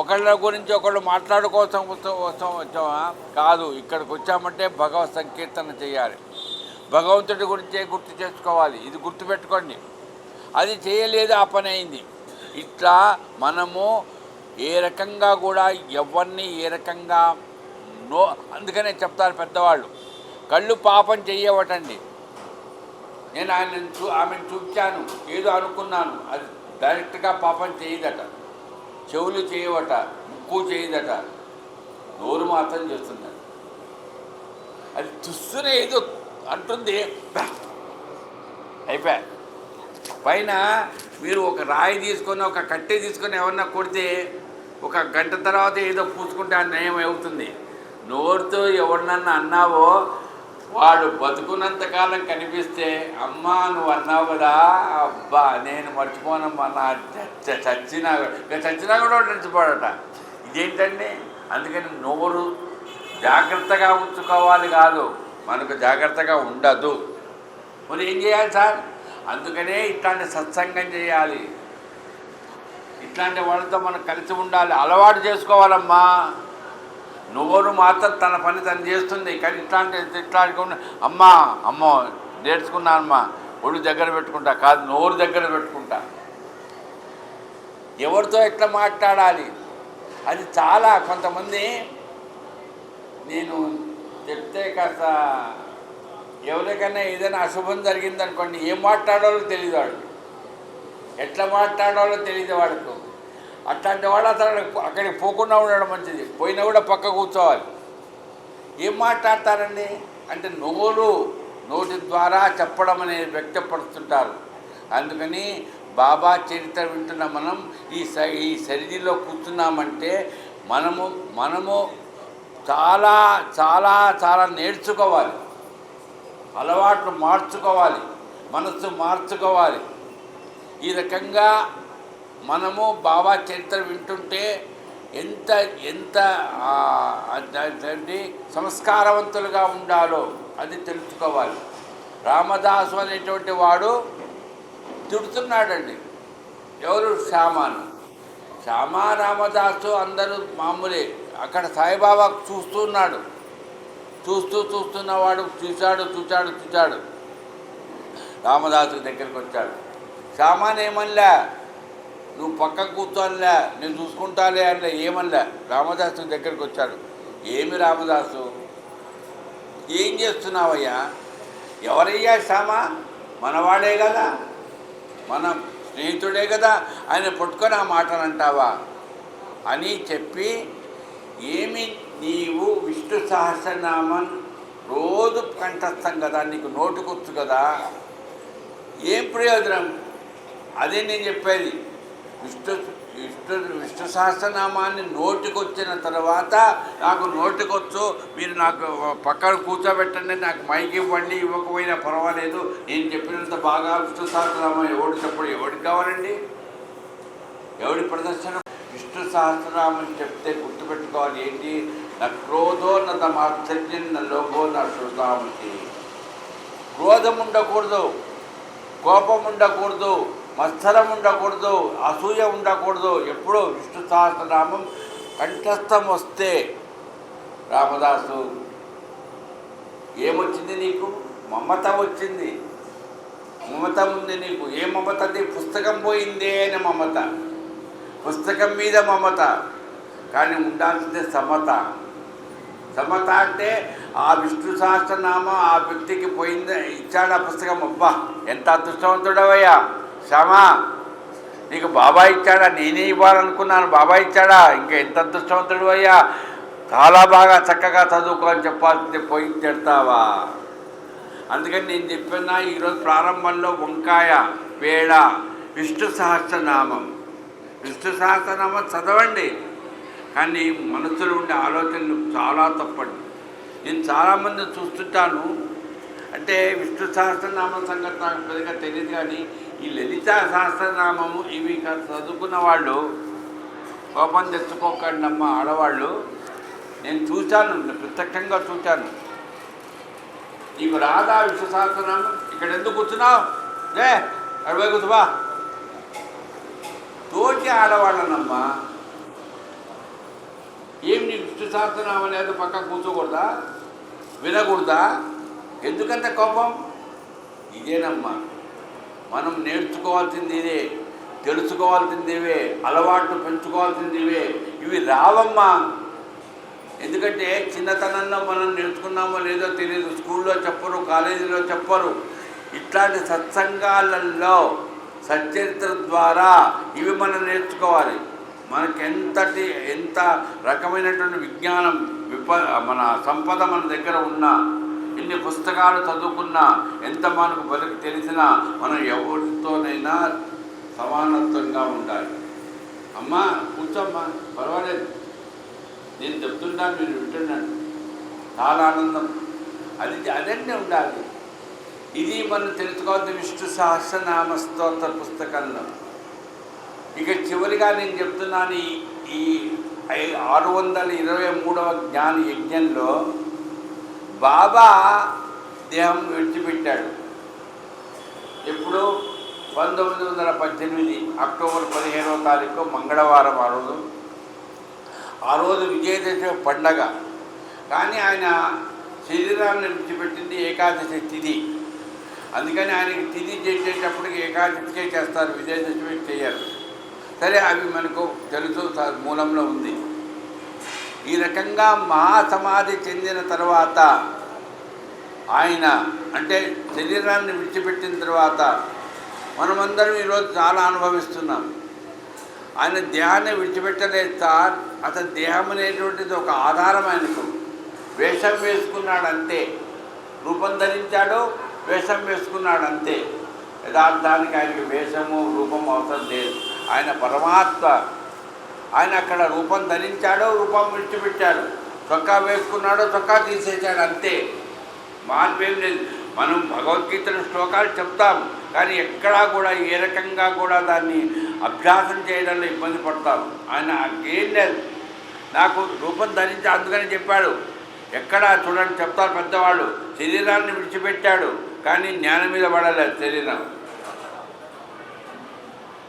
ఒకళ్ళ గురించి ఒకళ్ళు మాట్లాడుకోవడం కోసం వచ్చామా? కాదు. ఇక్కడికి వచ్చామంటే భగవత్ సంకీర్తన చేయాలి, భగవంతుడి గురించే గుర్తు చేసుకోవాలి. ఇది గుర్తుపెట్టుకోండి. అది చేయలేదు, ఆ పని అయింది. ఇట్లా మనము ఏ రకంగా కూడా ఎవరిని ఏ రకంగా అందుకనే చెప్తారు పెద్దవాళ్ళు, కళ్ళు పాపం చెయ్యవటండి. నేను ఆమెను చూపించాను, ఏదో అనుకున్నాను, అది డైరెక్ట్గా పాపం చేయదట. చెవులు చేయవట, ముక్కు చేయదట, నోరు మాత్రం చేస్తుందట. అది చూస్తూనే ఏదో అంటుంది, అయిపోయా. పైన మీరు ఒక రాయి తీసుకొని ఒక కట్టె తీసుకొని ఎవరన్నా కొడితే ఒక గంట తర్వాత ఏదో పూసుకుంటే ఆ నయం అవుతుంది. నోరుతో ఎవరినన్నా అన్నావో వాడు బతుకున్నంతకాలం కనిపిస్తే, అమ్మా నువ్వు అన్నావు కదా, అబ్బా నేను మర్చిపోనమ్మా, నా చచ్చినా కూడా నడిచిపోడట. ఇదేంటండి? అందుకని నోరు జాగ్రత్తగా ఉంచుకోవాలి కాదు, మనకు జాగ్రత్తగా ఉండదు. మరి ఏం చేయాలి సార్? అందుకనే ఇట్లాంటి సత్సంగం చేయాలి, ఇట్లాంటి వాళ్ళతో మనం కలిసి ఉండాలి, అలవాటు చేసుకోవాలమ్మా. నోరు మాత్రం తన పని తను చేస్తుంది, కానీ ఇట్లాంటి అమ్మో నేర్చుకున్నానమ్మా, ఒళ్ళు దగ్గర పెట్టుకుంటా కాదు, నోరు దగ్గర పెట్టుకుంటా. ఎవరితో ఎట్లా మాట్లాడాలి అది చాలా. కొంతమంది నేను చెప్తే కాస్త ఎవరికైనా ఏదైనా అశుభం జరిగిందనుకోండి, ఏం మాట్లాడాలో తెలియదు వాడికి, ఎట్లా మాట్లాడాలో తెలియదు వాడికి. అట్లాంటి వాడు అసలు అక్కడికి పోకుండా ఉండడం మంచిది, పోయినా కూడా పక్క కూర్చోవాలి. ఏం మాట్లాడతారండి అంటే నోటి ద్వారా చెప్పడం అనేది వ్యక్తపరుస్తుంటారు. అందుకని బాబా చరిత్ర వింటున్న మనం ఈ శరీరంలో కూర్చున్నామంటే మనము చాలా చాలా చాలా నేర్చుకోవాలి, అలవాట్లు మార్చుకోవాలి, మనస్సు మార్చుకోవాలి. ఈ రకంగా మనము బాబా చరిత్ర వింటుంటే ఎంత ఎంత సంస్కారవంతులుగా ఉండాలో అది తెలుసుకోవాలి. రామదాసు అనేటువంటి వాడు తిడుతున్నాడండి. ఎవరు? శ్యామా రామదాసు అందరూ మామూలే. అక్కడ సాయిబాబా చూస్తున్నాడు. చూస్తున్నవాడు చూచాడు. రామదాసు దగ్గరికి వచ్చాడు. శ్యామానేమనిలే, నువ్వు పక్కకు కూర్చోనిలే, నేను చూసుకుంటాలే అనలే, ఏమనిలే. రామదాసు దగ్గరికి వచ్చాడు. ఏమి రామదాసు, ఏం చేస్తున్నావయ్యా? ఎవరయ్యా శ్యామ? మనవాడే కదా, మన స్నేహితుడే కదా, ఆయన పట్టుకొని ఆ మాటలు అంటావా అని చెప్పి, ఏమి నీవు విష్ణు సహస్రనామం రోజు కంఠస్థం కదా, నీకు నోటుకొచ్చు కదా, ఏం ప్రయోజనం? అదే నేను చెప్పేది. విష్ణు సహస్రనామాన్ని నోటికొచ్చిన తర్వాత, నాకు నోటికొచ్చు, మీరు నాకు పక్కన కూర్చోబెట్టండి, నాకు మైక్ ఇవ్వండి, ఇవ్వకపోయినా పర్వాలేదు, నేను చెప్పినంత బాగా విష్ణు సహస్రనామం ఎవరికి కావాలండి? ఎవడి ప్రదర్శన? విష్ణు సహస్రనామం చెప్తే గుర్తుపెట్టుకోవాలి ఏంటి? నా క్రోధో నా తమాశ్చర్యం నా లోభో నా శ్రుతామతి. క్రోధం ఉండకూడదు, కోపం ఉండకూడదు, మత్సరం ఉండకూడదు, అసూయ ఉండకూడదు. ఎప్పుడూ విష్ణు సహస్రనామం కంఠస్థం వస్తే రామదాసు ఏమొచ్చింది నీకు? మమత వచ్చింది. మమత ఉంది నీకు. ఏ మమత? అది పుస్తకం పోయిందే అని మమత, పుస్తకం మీద మమత. కానీ ఉండాల్సిందే సమత. సమత అంటే ఆ విష్ణు సహస్రనామం ఆ వ్యక్తికి పోయింది, ఇచ్చాడు ఆ పుస్తకం. అబ్బా ఎంత అదృష్టవంతుడవయ్యా శ్యామా, నీకు బాబా ఇచ్చాడా? నేనే ఇవ్వాలనుకున్నాను, బాబా ఇచ్చాడా? ఇంకా ఎంత అదృష్టవంతుడు అయ్యా, చాలా బాగా చక్కగా చదువుకో అని చెప్పాల్సింది, పోయి తిడతావా? అందుకని నేను చెప్పినా ఈరోజు ప్రారంభంలో వంకాయ, పేడ, విష్ణు సహస్రనామం. విష్ణు సహస్రనామం చదవండి, కానీ మనసులో ఉండే ఆలోచనలు చాలా తప్పండి. నేను చాలామంది చూస్తుంటాను, అంటే విష్ణు సహస్రనామం సంగతి నాకు పెద్దగా తెలియదు, కానీ ఈ లలిత సహస్రనామము ఇవి చదువుకున్న వాళ్ళు కోపం తెచ్చుకోకండి అమ్మ. ఆడవాళ్ళు నేను చూశాను, ప్రత్యక్షంగా చూశాను. నీకు రాదా విష్ణు సహస్రనామం? ఇక్కడ ఎందుకు కూర్చున్నావు? అడవై కూర్చుబా. తోటి ఆడవాళ్ళనమ్మా, ఏం నీ విష్ణు సహస్రనామం లేదు, పక్క కూర్చోకూడదా? వినకూడదా? ఎందుకంత కోపం? ఇదేనమ్మా మనం నేర్చుకోవాల్సింది, ఇదే తెలుసుకోవాల్సింది, ఇవే అలవాట్లు పెంచుకోవాల్సింది, ఇవే. ఇవి రావమ్మా. ఎందుకంటే చిన్నతనంలో మనం నేర్చుకున్నామో లేదో తెలియదు, స్కూల్లో చెప్పరు, కాలేజీలో చెప్పరు. ఇట్లాంటి సత్సంగాలలో సచ్చరిత్ర ద్వారా ఇవి మనం నేర్చుకోవాలి. ఎంత రకమైనటువంటి విజ్ఞానం మన సంపద మన దగ్గర ఉన్నా, ఎన్ని పుస్తకాలు చదువుకున్నా, ఎంత మనకు బతుకు తెలిసినా, మనం ఎవరితోనైనా సమానత్వంగా ఉండాలి. అమ్మా కూర్చోమ్మా, పర్వాలేదు, నేను చెప్తుంటాను, మీరు వింటున్నాను, చాలా ఆనందం. అదన్నీ ఉండాలి. ఇది మనం తెలుసుకోవాల్సిన విష్ణు సహస్రనామ స్తోత్ర పుస్తకంలో. ఇక చివరిగా నేను చెప్తున్నాను, ఈ 623వ జ్ఞాన యజ్ఞంలో బాబా దేహం విడిచిపెట్టాడు. ఎప్పుడు? 1918 అక్టోబర్ 15వ తారీఖు మంగళవారం. ఆ రోజు విజయదశమి పండగ. కానీ ఆయన శరీరాన్ని విడిచిపెట్టింది ఏకాదశి తిథి. అందుకని ఆయనకి తిథి చేసేటప్పటికి ఏకాదశికే చేస్తారు, విజయదశమికి చేయరు. సరే, అవి మనకు తెలుసు, మూలంలో ఉంది. ఈ రకంగా మహాసమాధి చెందిన తర్వాత ఆయన, అంటే శరీరాన్ని విడిచిపెట్టిన తర్వాత మనమందరం ఈరోజు చాలా అనుభవిస్తున్నాం. ఆయన దేహాన్ని విడిచిపెట్టలేదు సార్. అతని దేహం అనేటువంటిది ఒక ఆధారం. ఆయనకు వేషం వేసుకున్నాడు అంతే, రూపం ధరించాడు, వేషం వేసుకున్నాడు అంతే. యథార్థానికి ఆయనకి వేషము రూపం అవసరం లేదు. ఆయన పరమాత్మ. ఆయన అక్కడ రూపం ధరించాడో, రూపం విడిచిపెట్టాడు, చొక్కా వేసుకున్నాడో, చొక్కా తీసేశాడు అంతే. మార్పేం లేదు. మనం భగవద్గీతలో శ్లోకాలు చెప్తాం, కానీ ఎక్కడా కూడా ఏ రకంగా కూడా దాన్ని అభ్యాసం చేయడంలో ఇబ్బంది పడతాం. ఆయన ఏం లేదు, నాకు రూపం ధరించి అందుకని చెప్పాడు. ఎక్కడా చూడండి, చెప్తారు పెద్దవాళ్ళు, శరీరాన్ని విడిచిపెట్టాడు కానీ జ్ఞానం మీద పడలేదు శరీరం.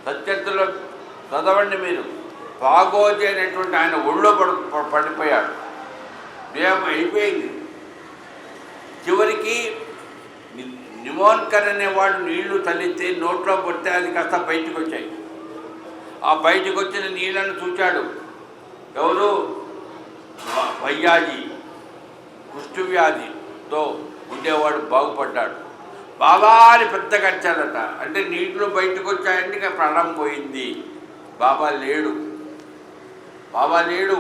సత్యత్తులో చదవండి మీరు. పాగోజి అనేటువంటి ఆయన ఒళ్ళో పడిపోయాడు, దేహం అయిపోయింది. చివరికి నిమోన్కర్ అనేవాడు నీళ్లు తల్లితే నోట్లో పడితే అది కాస్త బయటకు వచ్చాయి. ఆ బయటకు వచ్చిన నీళ్లను చూచాడు ఎవరు? భయ్యాజీ. కుష్ఠవ్యాధితో ఉండేవాడు, బాగుపడ్డాడు. బాబా అని పెద్దగా అరిచాడట. అంటే నీటిలో బయటకు వచ్చాయంటే ఇక ప్రాణం పోయింది, బాబా లేడు, బాబా లేడు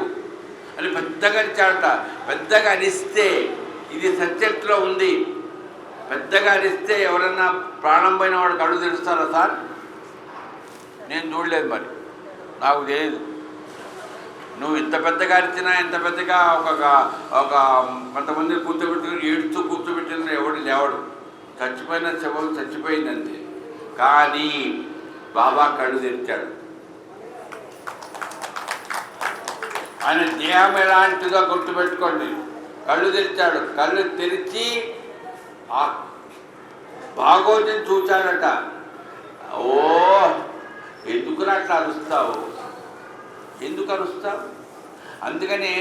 అని పెద్దగా అరిచాడట. పెద్దగా అరిస్తే, ఇది సబ్జెక్ట్లో ఉంది, పెద్దగా అరిస్తే ఎవరన్నా ప్రాణం పోయిన వాడు కళ్ళు తెరుస్తారా సార్? నేను చూడలేదు, మరి నాకు తెలియదు. నువ్వు ఇంత పెద్దగా అరిచినా, ఎంత పెద్దగా ఒక కొంతమంది కూర్చోబెట్టుకుని ఏడుస్తూ కూర్చోబెట్టిన ఎవడు లేవడు. చచ్చిపోయిన శవం చచ్చిపోయిందంతే. కానీ బాబా కళ్ళు తెరిచాడు. ఆయన దేహం ఎలాంటిదో గుర్తుపెట్టుకోండి. కళ్ళు తెరిచాడు. కళ్ళు తెరిచి భాగవతం చూచాడట. ఓ, ఎందుకు అట్లా అరుస్తావు? ఎందుకు అరుస్తావు? అందుకనే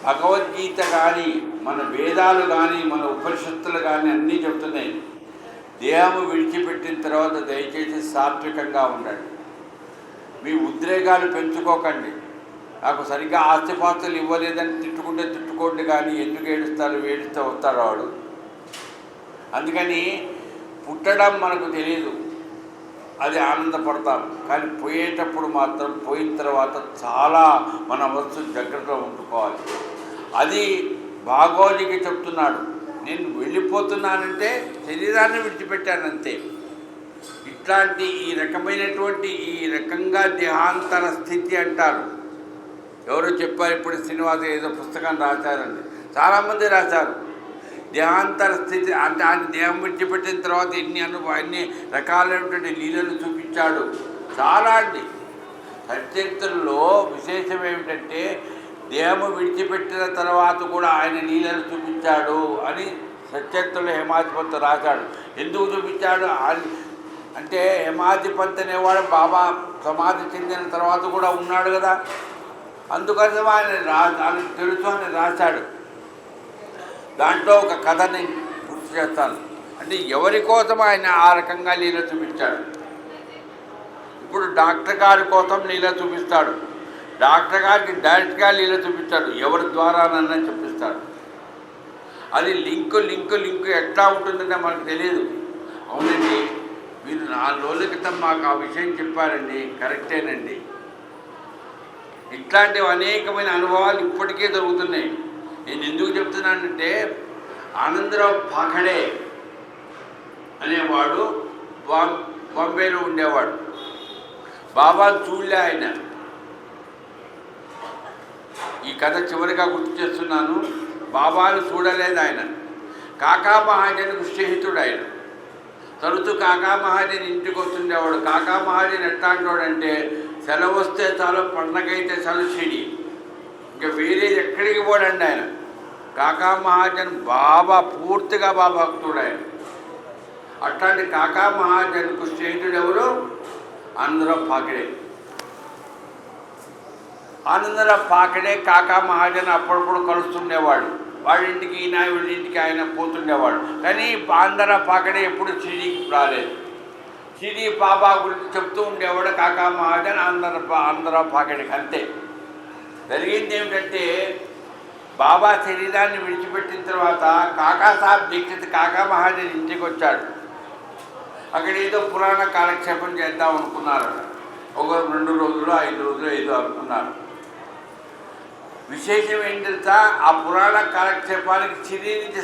భగవద్గీత కానీ మన వేదాలు కానీ మన ఉపనిషత్తులు కానీ అన్నీ చెప్తున్నాయి, దేహము విడిచిపెట్టిన తర్వాత దయచేసి సాత్వికంగా ఉండండి, మీ ఉద్రేకాలు పెంచుకోకండి. నాకు సరిగ్గా ఆస్తిపాస్తులు ఇవ్వలేదని తిట్టుకుంటే తిట్టుకోండి, కానీ ఎందుకు ఏడుస్తారు, ఏడిస్తే వస్తాడు వాడు. అందుకని పుట్టడం మనకు తెలియదు, అది ఆనందపడతాం, కానీ పోయేటప్పుడు మాత్రం పోయిన తర్వాత చాలా మన మనసు జాగ్రత్తగా ఉంచుకోవాలి. అది భాగవతుడికి చెప్తున్నాడు, నేను వెళ్ళిపోతున్నానంటే శరీరాన్ని విడిచిపెట్టానంతే. ఇట్లాంటి ఈ రకంగా దేహాంతర స్థితి అంటారు. ఎవరో చెప్పారు, ఇప్పుడు శ్రీనివాస ఏదో పుస్తకం రాశారండి, చాలామంది రాశారు. దేహాంతర స్థితి అంటే ఆయన దేహం విడిచిపెట్టిన తర్వాత అన్ని రకాలైనటువంటి లీలలు చూపించాడు. చాలా అండి సచరిత్రలో విశేషం ఏమిటంటే దేహము విడిచిపెట్టిన తర్వాత కూడా ఆయన లీలలు చూపించాడు అని సచరిత్రలో హేమాధిపంత్ రాశాడు. ఎందుకు చూపించాడు అంటే హేమాధిపంత్ అనేవాడు బాబా సమాధి చెందిన తర్వాత కూడా ఉన్నాడు కదా, అందుకోసం ఆయన తెలుసు అని రాశాడు. దాంట్లో ఒక కథ నేను గుర్తు చేస్తాను. అంటే ఎవరి కోసం ఆయన ఆ రకంగా లీల చూపించాడు. ఇప్పుడు డాక్టర్ గారి కోసం లీల చూపిస్తాడు, డాక్టర్ గారికి డైరెక్ట్గా లీల చూపిస్తాడు, ఎవరి ద్వారానన్నా చూపిస్తాడు. అది లింకు ఎట్లా ఉంటుందంటే మనకు తెలియదు. అవునండి, మీరు 4 రోజుల క్రితం మాకు ఆ విషయం చెప్పారండి, కరెక్టేనండి. ఇట్లాంటివి అనేకమైన అనుభవాలు ఇప్పటికే జరుగుతున్నాయి. నేను ఎందుకు చెప్తున్నానంటే ఆనందరావు పాఖడే అనేవాడు బాంబేలో ఉండేవాడు. బాబా చూడలే ఆయన. ఈ కథ చివరిగా గుర్తు చేస్తున్నాను. బాబాను చూడలేదు ఆయన. కాకా మహాజన్కు స్నేహితుడు ఆయన. తరచు కాకా మహాజన్ ఇంటికి వస్తుండేవాడు. కాకా మహాజన్ ఎట్లాంటోడంటే సెలవు వస్తే చాలు, పండగైతే చాలు చెడి, ఇంకా వేరేది ఎక్కడికి పోడండి ఆయన. కాకా మహాజన్ పూర్తిగా బాబా భక్తుడు ఆయన. అట్లాంటి కాకా మహాజన్కు స్నేహితుడు ఎవరు? ఆనందరావు పాఖడే. ఆనందరావు పాఖడే కాకా మహాజన్ అప్పుడప్పుడు కలుస్తుండేవాడు. వాళ్ళింటికి ఈయన, వీళ్ళింటికి ఆయన పోతుండేవాడు. కానీ ఆనందరావు పాఖడే ఎప్పుడు షిరిడీకి రాలేదు. షిరిడీ బాబా గురించి చెప్తూ ఉండేవాడు కాకా మహాజన్ ఆనందరావు పాఖడేకి. అంతే. జరిగింది ఏమిటంటే బాబా శరీరాన్ని విడిచిపెట్టిన తర్వాత కాకాసాబ్ దీక్షిత్ కాకా మహాజన్ ఇంటికి వచ్చాడు. అక్కడ ఏదో పురాణ కాలక్షేపం చేద్దాం అనుకున్నారు. ఒక 2 రోజులు 5 రోజులు ఏదో అనుకున్నారు. విశేషం ఏంటంటే ఆ పురాణ కాలక్షేపానికి షిరిడీ నుంచి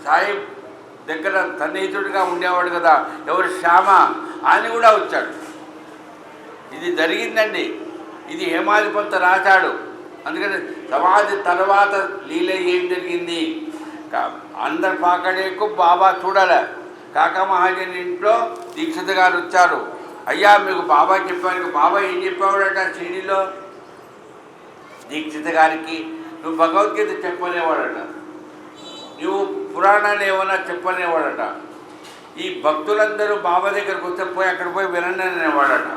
సాయి దగ్గర సన్నిహితుడిగా ఉండేవాడు కదా, ఎవరు శ్యామ, ఆయన కూడా వచ్చాడు. ఇది జరిగిందండి. ఇది హేమాధిపంత్ రాశాడు. అందుకని సమాధి తర్వాత లీల ఏం జరిగింది, అందరు పాకడేకు బాబా చూడాలి. కాకా మహాజన్ ఇంట్లో దీక్షిత్ గారు వచ్చారు. అయ్యా మీకు బాబా చెప్పాను. బాబా ఏం చెప్పావాడట షిరిడీలో దీక్షిత్ గారికి? నువ్వు భగవద్గీత చెప్పనేవాడట, నువ్వు పురాణాలు ఏమన్నా చెప్పనేవాడట. ఈ భక్తులందరూ బాబా దగ్గరకు వస్తే అక్కడ పోయి వినండి అనేవాడట.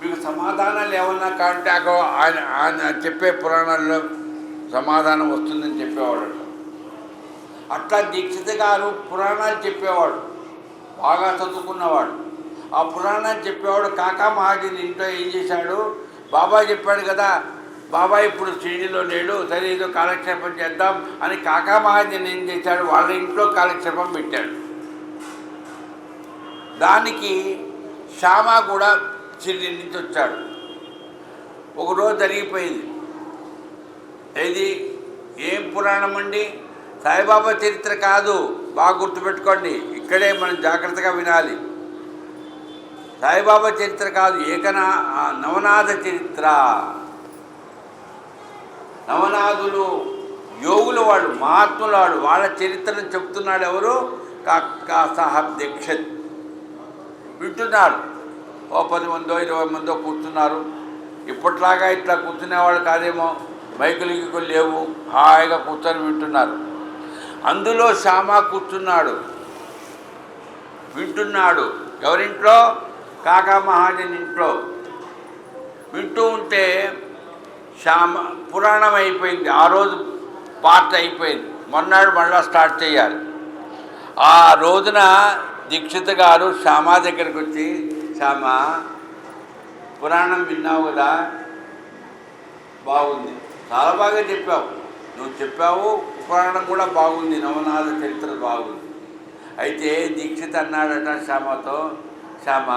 మీకు సమాధానాలు ఏమన్నా కాంటే ఆయన చెప్పే పురాణాల్లో సమాధానం వస్తుందని చెప్పేవాడట. అట్లా దీక్షిత్ గారు పురాణాలు చెప్పేవాడు, బాగా చదువుకున్నవాడు. ఆ పురాణాలు చెప్పేవాడు. కాకా మహాజన్ ఇంట్లో ఏం చేశాడు, బాబా చెప్పాడు కదా, బాబా ఇప్పుడు షిరిడీలో లేడు, సరే ఏదో కాలక్షేపం చేద్దాం అని కాకా మహాజన్ ఏం చేశాడు, వాళ్ళ ఇంట్లో కాలక్షేపం పెట్టాడు. దానికి శ్యామ కూడా షిరిడీ నుంచి వచ్చాడు. ఒకరోజు జరిగిపోయింది. ఏది ఏం పురాణం అండి? సాయిబాబా చరిత్ర కాదు, బాగా గుర్తుపెట్టుకోండి, ఇక్కడే మనం జాగ్రత్తగా వినాలి. సాయిబాబా చరిత్ర కాదు, నవనాథ చరిత్ర. నవనాథులు యోగులు వాళ్ళు, మహాత్ములు వాళ్ళు, వాళ్ళ చరిత్రను చెప్తున్నాడు ఎవరు? కాకా సాహెబ్ దీక్షిత్. వింటున్నారు. 10 మందో 20 మందో కూర్చున్నారు. ఇప్పట్లాగా ఇట్లా కూర్చునేవాళ్ళు కాదేమో, మైకులు గిక్కులు లేవు, హాయిగా కూర్చొని వింటున్నారు. అందులో శ్యామ కూర్చున్నాడు, వింటున్నాడు. ఎవరింట్లో? కాకా మహాజన్ ఇంట్లో. వింటూ ఉంటే శ్యామ పురాణం అయిపోయింది, ఆ రోజు పార్ట్ అయిపోయింది, మొన్నాడు మళ్ళీ స్టార్ట్ చేయాలి. ఆ రోజున దీక్షిత్ గారు శ్యామ దగ్గరికి వచ్చి, శ్యామ పురాణం విన్నావు కదా, బాగుంది, చాలా బాగా చెప్పావు, నువ్వు చెప్పావు, పురాణం కూడా బాగుంది, నవనాథ చరిత్ర బాగుంది. అయితే దీక్షిత్ అన్నాడట శ్యామతో, శ్యామ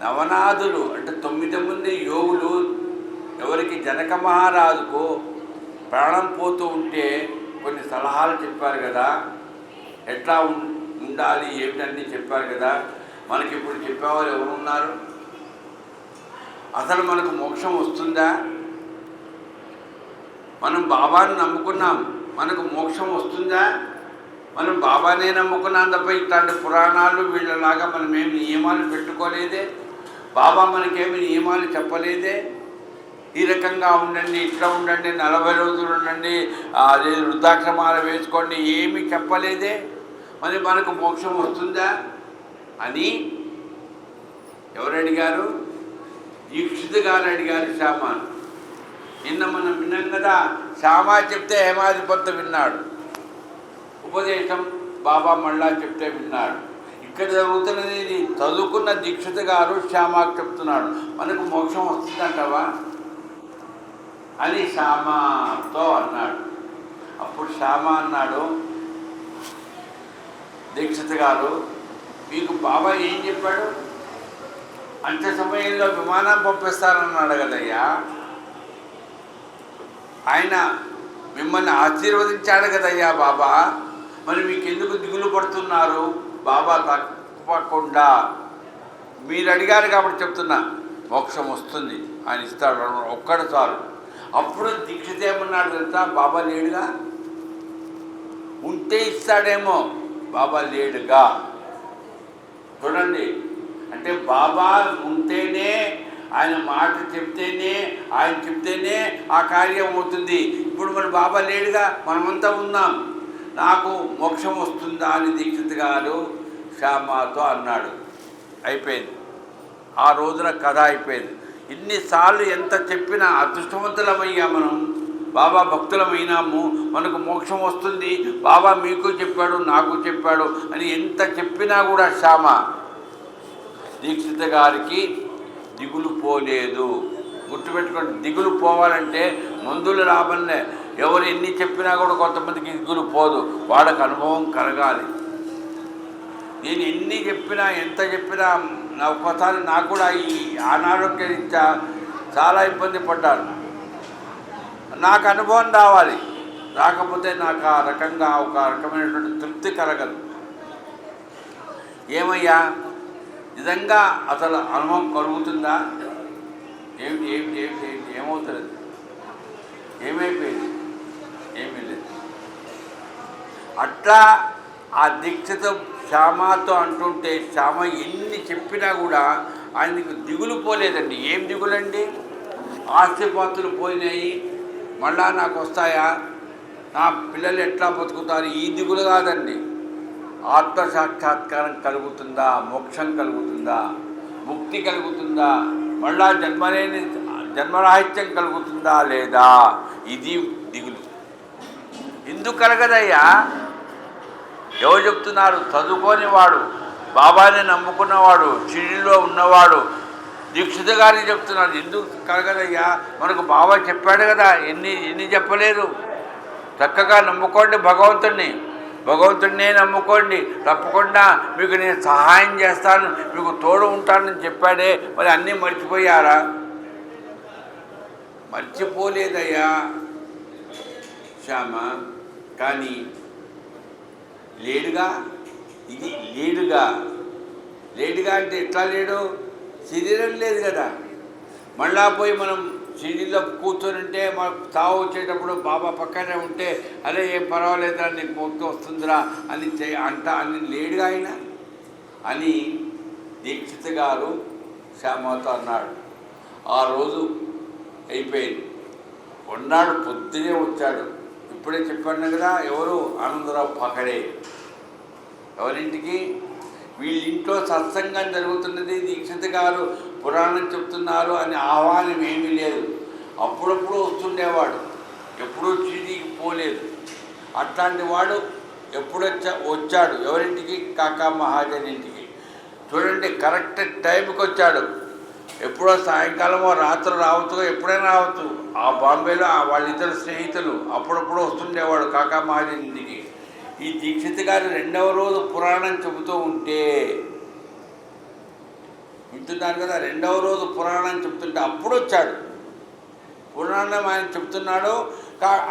నవనాథులు అంటే 9 మంది యోగులు ఎవరికి జనక మహారాజుకు ప్రాణం పోతూ ఉంటే కొన్ని సలహాలు చెప్పారు కదా, ఎట్లా ఉండాలి ఏమిటన్నీ చెప్పారు కదా, మనకి ఇప్పుడు చెప్పేవారు ఎవరు ఉన్నారు? అసలు మనకు మోక్షం వస్తుందా? మనం బాబాను నమ్ముకున్నాం, మనకు మోక్షం వస్తుందా? మనం బాబానే నమ్ముకున్నాం తప్ప ఇట్లాంటి పురాణాలు వీళ్ళలాగా మనమేమి నియమాలు పెట్టుకోలేదే, బాబా మనకేమి నియమాలు చెప్పలేదే. ఈ రకంగా ఉండండి, ఇట్లా ఉండండి, 40 రోజులు ఉండండి, అదే వృద్ధాశ్రమాలు వేసుకోండి, ఏమీ చెప్పలేదే. మరి మనకు మోక్షం వస్తుందా అని ఎవరు అడిగారు? దీక్షిత్ గారు అడిగారు శ్యామాను. నిన్న మనం విన్నాం కదా, శ్యామ చెప్తే హేమాధిపతి విన్నాడు, ఉపదేశం బాబా మళ్ళా చెప్తే విన్నాడు. ఇక్కడ జరుగుతున్నది ఇది, చదువుకున్న దీక్షిత్ గారు శ్యామకు చెప్తున్నాడు, మనకు మోక్షం వస్తుందంటావా అని శ్యామతో అన్నాడు. అప్పుడు శ్యామ అన్నాడు, దీక్షిత్ గారు మీకు బాబా ఏం చెప్పాడు? అంత్య సమయంలో విమానం పంపిస్తానన్నాడు కదయ్యా, ఆయన మిమ్మల్ని ఆశీర్వదించాడు కదయ్యా బాబా, మరి మీకు ఎందుకు దిగులు పడుతున్నారు? బాబా తప్పకుండా మీరు అడిగారు కాబట్టి చెప్తున్నా, మోక్షం వస్తుంది, ఆయన ఇస్తాడు, ఒక్కడు చాలు. అప్పుడు దీక్షిత్ ఏమన్నాడు తెలుసా, బాబా లేడుగా, ఉంటే ఇస్తాడేమో, బాబా లేడుగా. చూడండి, అంటే బాబా ఉంటేనే, ఆయన మాట చెప్తేనే, ఆయన చెప్తేనే ఆ కార్యం అవుతుంది. ఇప్పుడు మన బాబా లేడుగా, మనమంతా ఉన్నాం, నాకు మోక్షం వస్తుందా అని దీక్షిత్ గారు శ్యామతో అన్నాడు. అయిపోయింది, ఆ రోజున కథ అయిపోయింది. ఇన్నిసార్లు ఎంత చెప్పినా అదృష్టవంతులమయ్యా, మనం బాబా భక్తులమైనాము, మనకు మోక్షం వస్తుంది, బాబా మీకు చెప్పాడు, నాకు చెప్పాడు అని ఎంత చెప్పినా కూడా శ్యామ దీక్షిత్ గారికి దిగులు పోలేదు. గుర్తుపెట్టుకోండి, దిగులు పోవాలంటే మందులు లాభంలే, ఎవరు ఎన్ని చెప్పినా కూడా కొంతమందికి దిగులు పోదు, వాళ్ళకి అనుభవం కలగాలి. నేను ఎన్ని చెప్పినా ఎంత చెప్పినా ఒక్కోసారి నాకు కూడా ఈ అనారోగ్య రీత్యా చాలా ఇబ్బంది పడ్డాను, నాకు అనుభవం రావాలి, రాకపోతే నాకు ఆ రకంగా ఒక రకమైనటువంటి తృప్తి కలగదు. ఏమయ్యా నిజంగా అసలు అనుభవం కలుగుతుందా? ఏమిటి ఏమిటి ఏమిటి ఏమిటి ఏమవుతుంది? ఏమైపోయింది? ఏమీ లేదు. అట్లా ఆ దీక్షతో శ్యామతో అంటుంటే శ్యామ ఎన్ని చెప్పినా కూడా ఆయనకు దిగులు పోలేదండి. ఏం దిగులండి? ఆస్తిపాస్తులు పోయినాయి, మళ్ళా నాకు వస్తాయా, నా పిల్లలు ఎట్లా బతుకుతారు, ఈ దిగులు కాదండి. ఆత్మసాక్షాత్కారం కలుగుతుందా, మోక్షం కలుగుతుందా, ముక్తి కలుగుతుందా, మళ్ళా జన్మరాహిత్యం కలుగుతుందా లేదా, ఇది దిగులు. ఎందుకు కలగదయ్యా? ఎవరు చెప్తున్నారు? చదువుకోనివాడు, బాబాని నమ్ముకున్నవాడు, షిరిడీలో ఉన్నవాడు దీక్షిత్ గారికి చెప్తున్నాడు. ఎందుకు కలగదయ్యా? మనకు బాబా చెప్పాడు కదా, ఎన్ని చెప్పలేదు. చక్కగా నమ్ముకోండి భగవంతుడినే నమ్ముకోండి, తప్పకుండా మీకు నేను సహాయం చేస్తాను, మీకు తోడు ఉంటానని చెప్పాడే. మరి అన్నీ మర్చిపోయారా? మర్చిపోలేదయ్యా శ్యామ, కానీ లేడుగా. ఇది లేడుగా అంటే ఎట్లా లేడు? శరీరం లేదు కదా. మళ్ళా పోయి మనం షిరిడీలో కూర్చొని ఉంటే మనకు తావు వచ్చేటప్పుడు బాబా పక్కనే ఉంటే, అరే ఏం పర్వాలేదురా, నీకు మొక్కు వస్తుందిరా అని లేడుగా ఆయన అని దీక్షిత్ గారు శ్యామతో అన్నాడు. ఆ రోజు అయిపోయింది. ఉన్నాడు, పొద్దునే వచ్చాడు. ఇప్పుడే చెప్పాను కదా, ఎవరు? ఆనందరావు పకడే. ఎవరింటికి? వీళ్ళింట్లో సత్సంగం జరుగుతున్నది, దీక్షిత్ గారు పురాణం చెప్తున్నారు అని ఆహ్వానం ఏమీ లేదు. అప్పుడప్పుడు వస్తుండేవాడు, ఎప్పుడూ చీడీకి పోలేదు. అట్లాంటి వాడు ఎప్పుడు వచ్చాడు ఎవరింటికి? కాకా మహాజన్ ఇంటికి. చూడండి, కరెక్ట్ టైంకి వచ్చాడు. ఎప్పుడో సాయంకాలమో రాత్రి రావచ్చు, ఎప్పుడైనా రావచ్చు. ఆ బాంబేలో వాళ్ళిద్దరు స్నేహితులు అప్పుడప్పుడు వస్తుండేవాడు కాకా మహాజన్ ఇంటికి. ఈ దీక్షిత్ గారు రెండవ రోజు పురాణం చెబుతూ ఉంటే వింటున్నారు కదా, రెండవ రోజు పురాణం చెప్తుంటే అప్పుడు వచ్చాడు. పురాణం ఆయన చెప్తున్నాడు,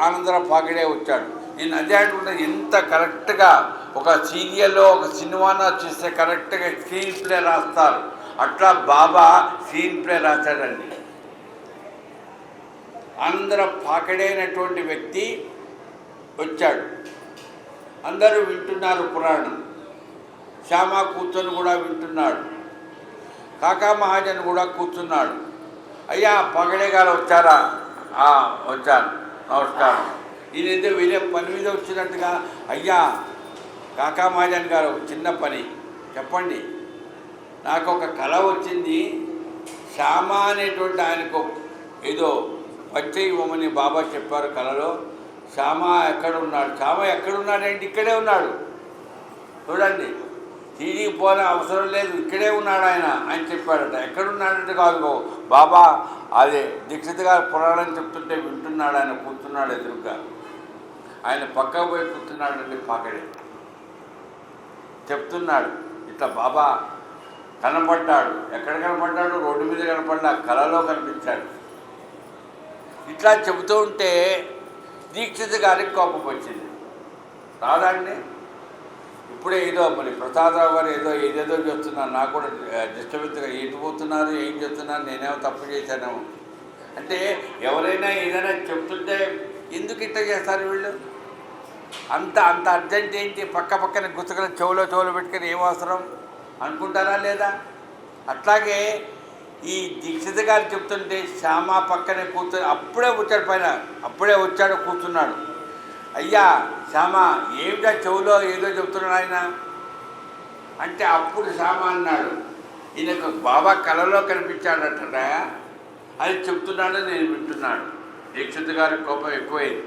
ఆనందరావు పాకిడే వచ్చాడు. నేను అదే అంటుంటే, ఎంత కరెక్ట్గా ఒక సీరియల్లో ఒక సినిమాను చూస్తే కరెక్ట్గా స్క్రీన్ ప్లే రాస్తారు, అట్లా బాబా స్క్రీన్ ప్లే రాశాడండి. ఆనందరావు పాకిడే అయినటువంటి వ్యక్తి వచ్చాడు. అందరూ వింటున్నారు పురాణం. శ్యామ కూర్చొని కూడా వింటున్నాడు. కాకా మహాజన్ కూడా కూర్చున్నాడు. అయ్యా పాకిడే గారు వచ్చారా? వచ్చాను, నమస్కారం. ఈయనైతే వేరే పని మీద వచ్చినట్టుగా, అయ్యా కాకా మహాజన్ గారు చిన్న పని చెప్పండి, నాకు ఒక కళ వచ్చింది. శ్యామ అనేటువంటి ఆయనకు ఏదో వచ్చే ఇవ్వమని బాబా చెప్పారు కళలో. శ్యామ ఎక్కడున్నాడు? శ్యామ ఎక్కడున్నాడంటే ఇక్కడే ఉన్నాడు. చూడండి, తిరిగి పోనే అవసరం లేదు, ఇక్కడే ఉన్నాడు ఆయన చెప్పాడట. ఎక్కడున్నాడంటే కాదు బాబా, అదే దీక్షిత్ గారు పురాణం చెప్తుంటే వింటున్నాడు, ఆయన కూర్చున్నాడు ఎదురుగా. ఆయన పక్కకు పోయి కూర్చున్నాడండి. పాకిడే చెప్తున్నాడు ఇట్లా. బాబా కనపడ్డాడు. ఎక్కడ కనపడ్డాడు? రోడ్డు మీద కనపడ్డా, కళలో కనిపించాడు. ఇట్లా చెబుతూ ఉంటే దీక్షిత్ గారికి కోపం వచ్చింది. రాదండి, ఇప్పుడే ఏదో మరి ప్రసాదరావు గారు ఏదేదో చేస్తున్నారు, నాకు కూడా డిస్టర్బెన్స్గా ఏంటి పోతున్నారు, ఏం చేస్తున్నారు, నేనేమో తప్పు చేశానేమో అంటే. ఎవరైనా ఏదైనా చెప్తుంటే ఎందుకు ఇట్లా చేస్తారు వీళ్ళు? అంత అర్జెంట్ ఏంటి? పక్కన గుచ్చకలు చెవులో పెట్టుకొని ఏం అవసరం అనుకుంటారా లేదా? అట్లాగే ఈ దీక్షిత్ గారు చెప్తుంటే శ్యామ పక్కనే కూర్చొని అప్పుడే వచ్చాడు, పైన అప్పుడే వచ్చాడు, కూర్చున్నాడు. అయ్యా శ్యామ, ఏమిటా చెవులో ఏదో చెప్తున్నాడు ఆయన అంటే, అప్పుడు శ్యామ అన్నాడు, ఈయనకు బాబా కళలో కనిపించాడట, అది చెప్తున్నాడు, నేను వింటున్నాడు. దీక్షిత్ గారి కోపం ఎక్కువైంది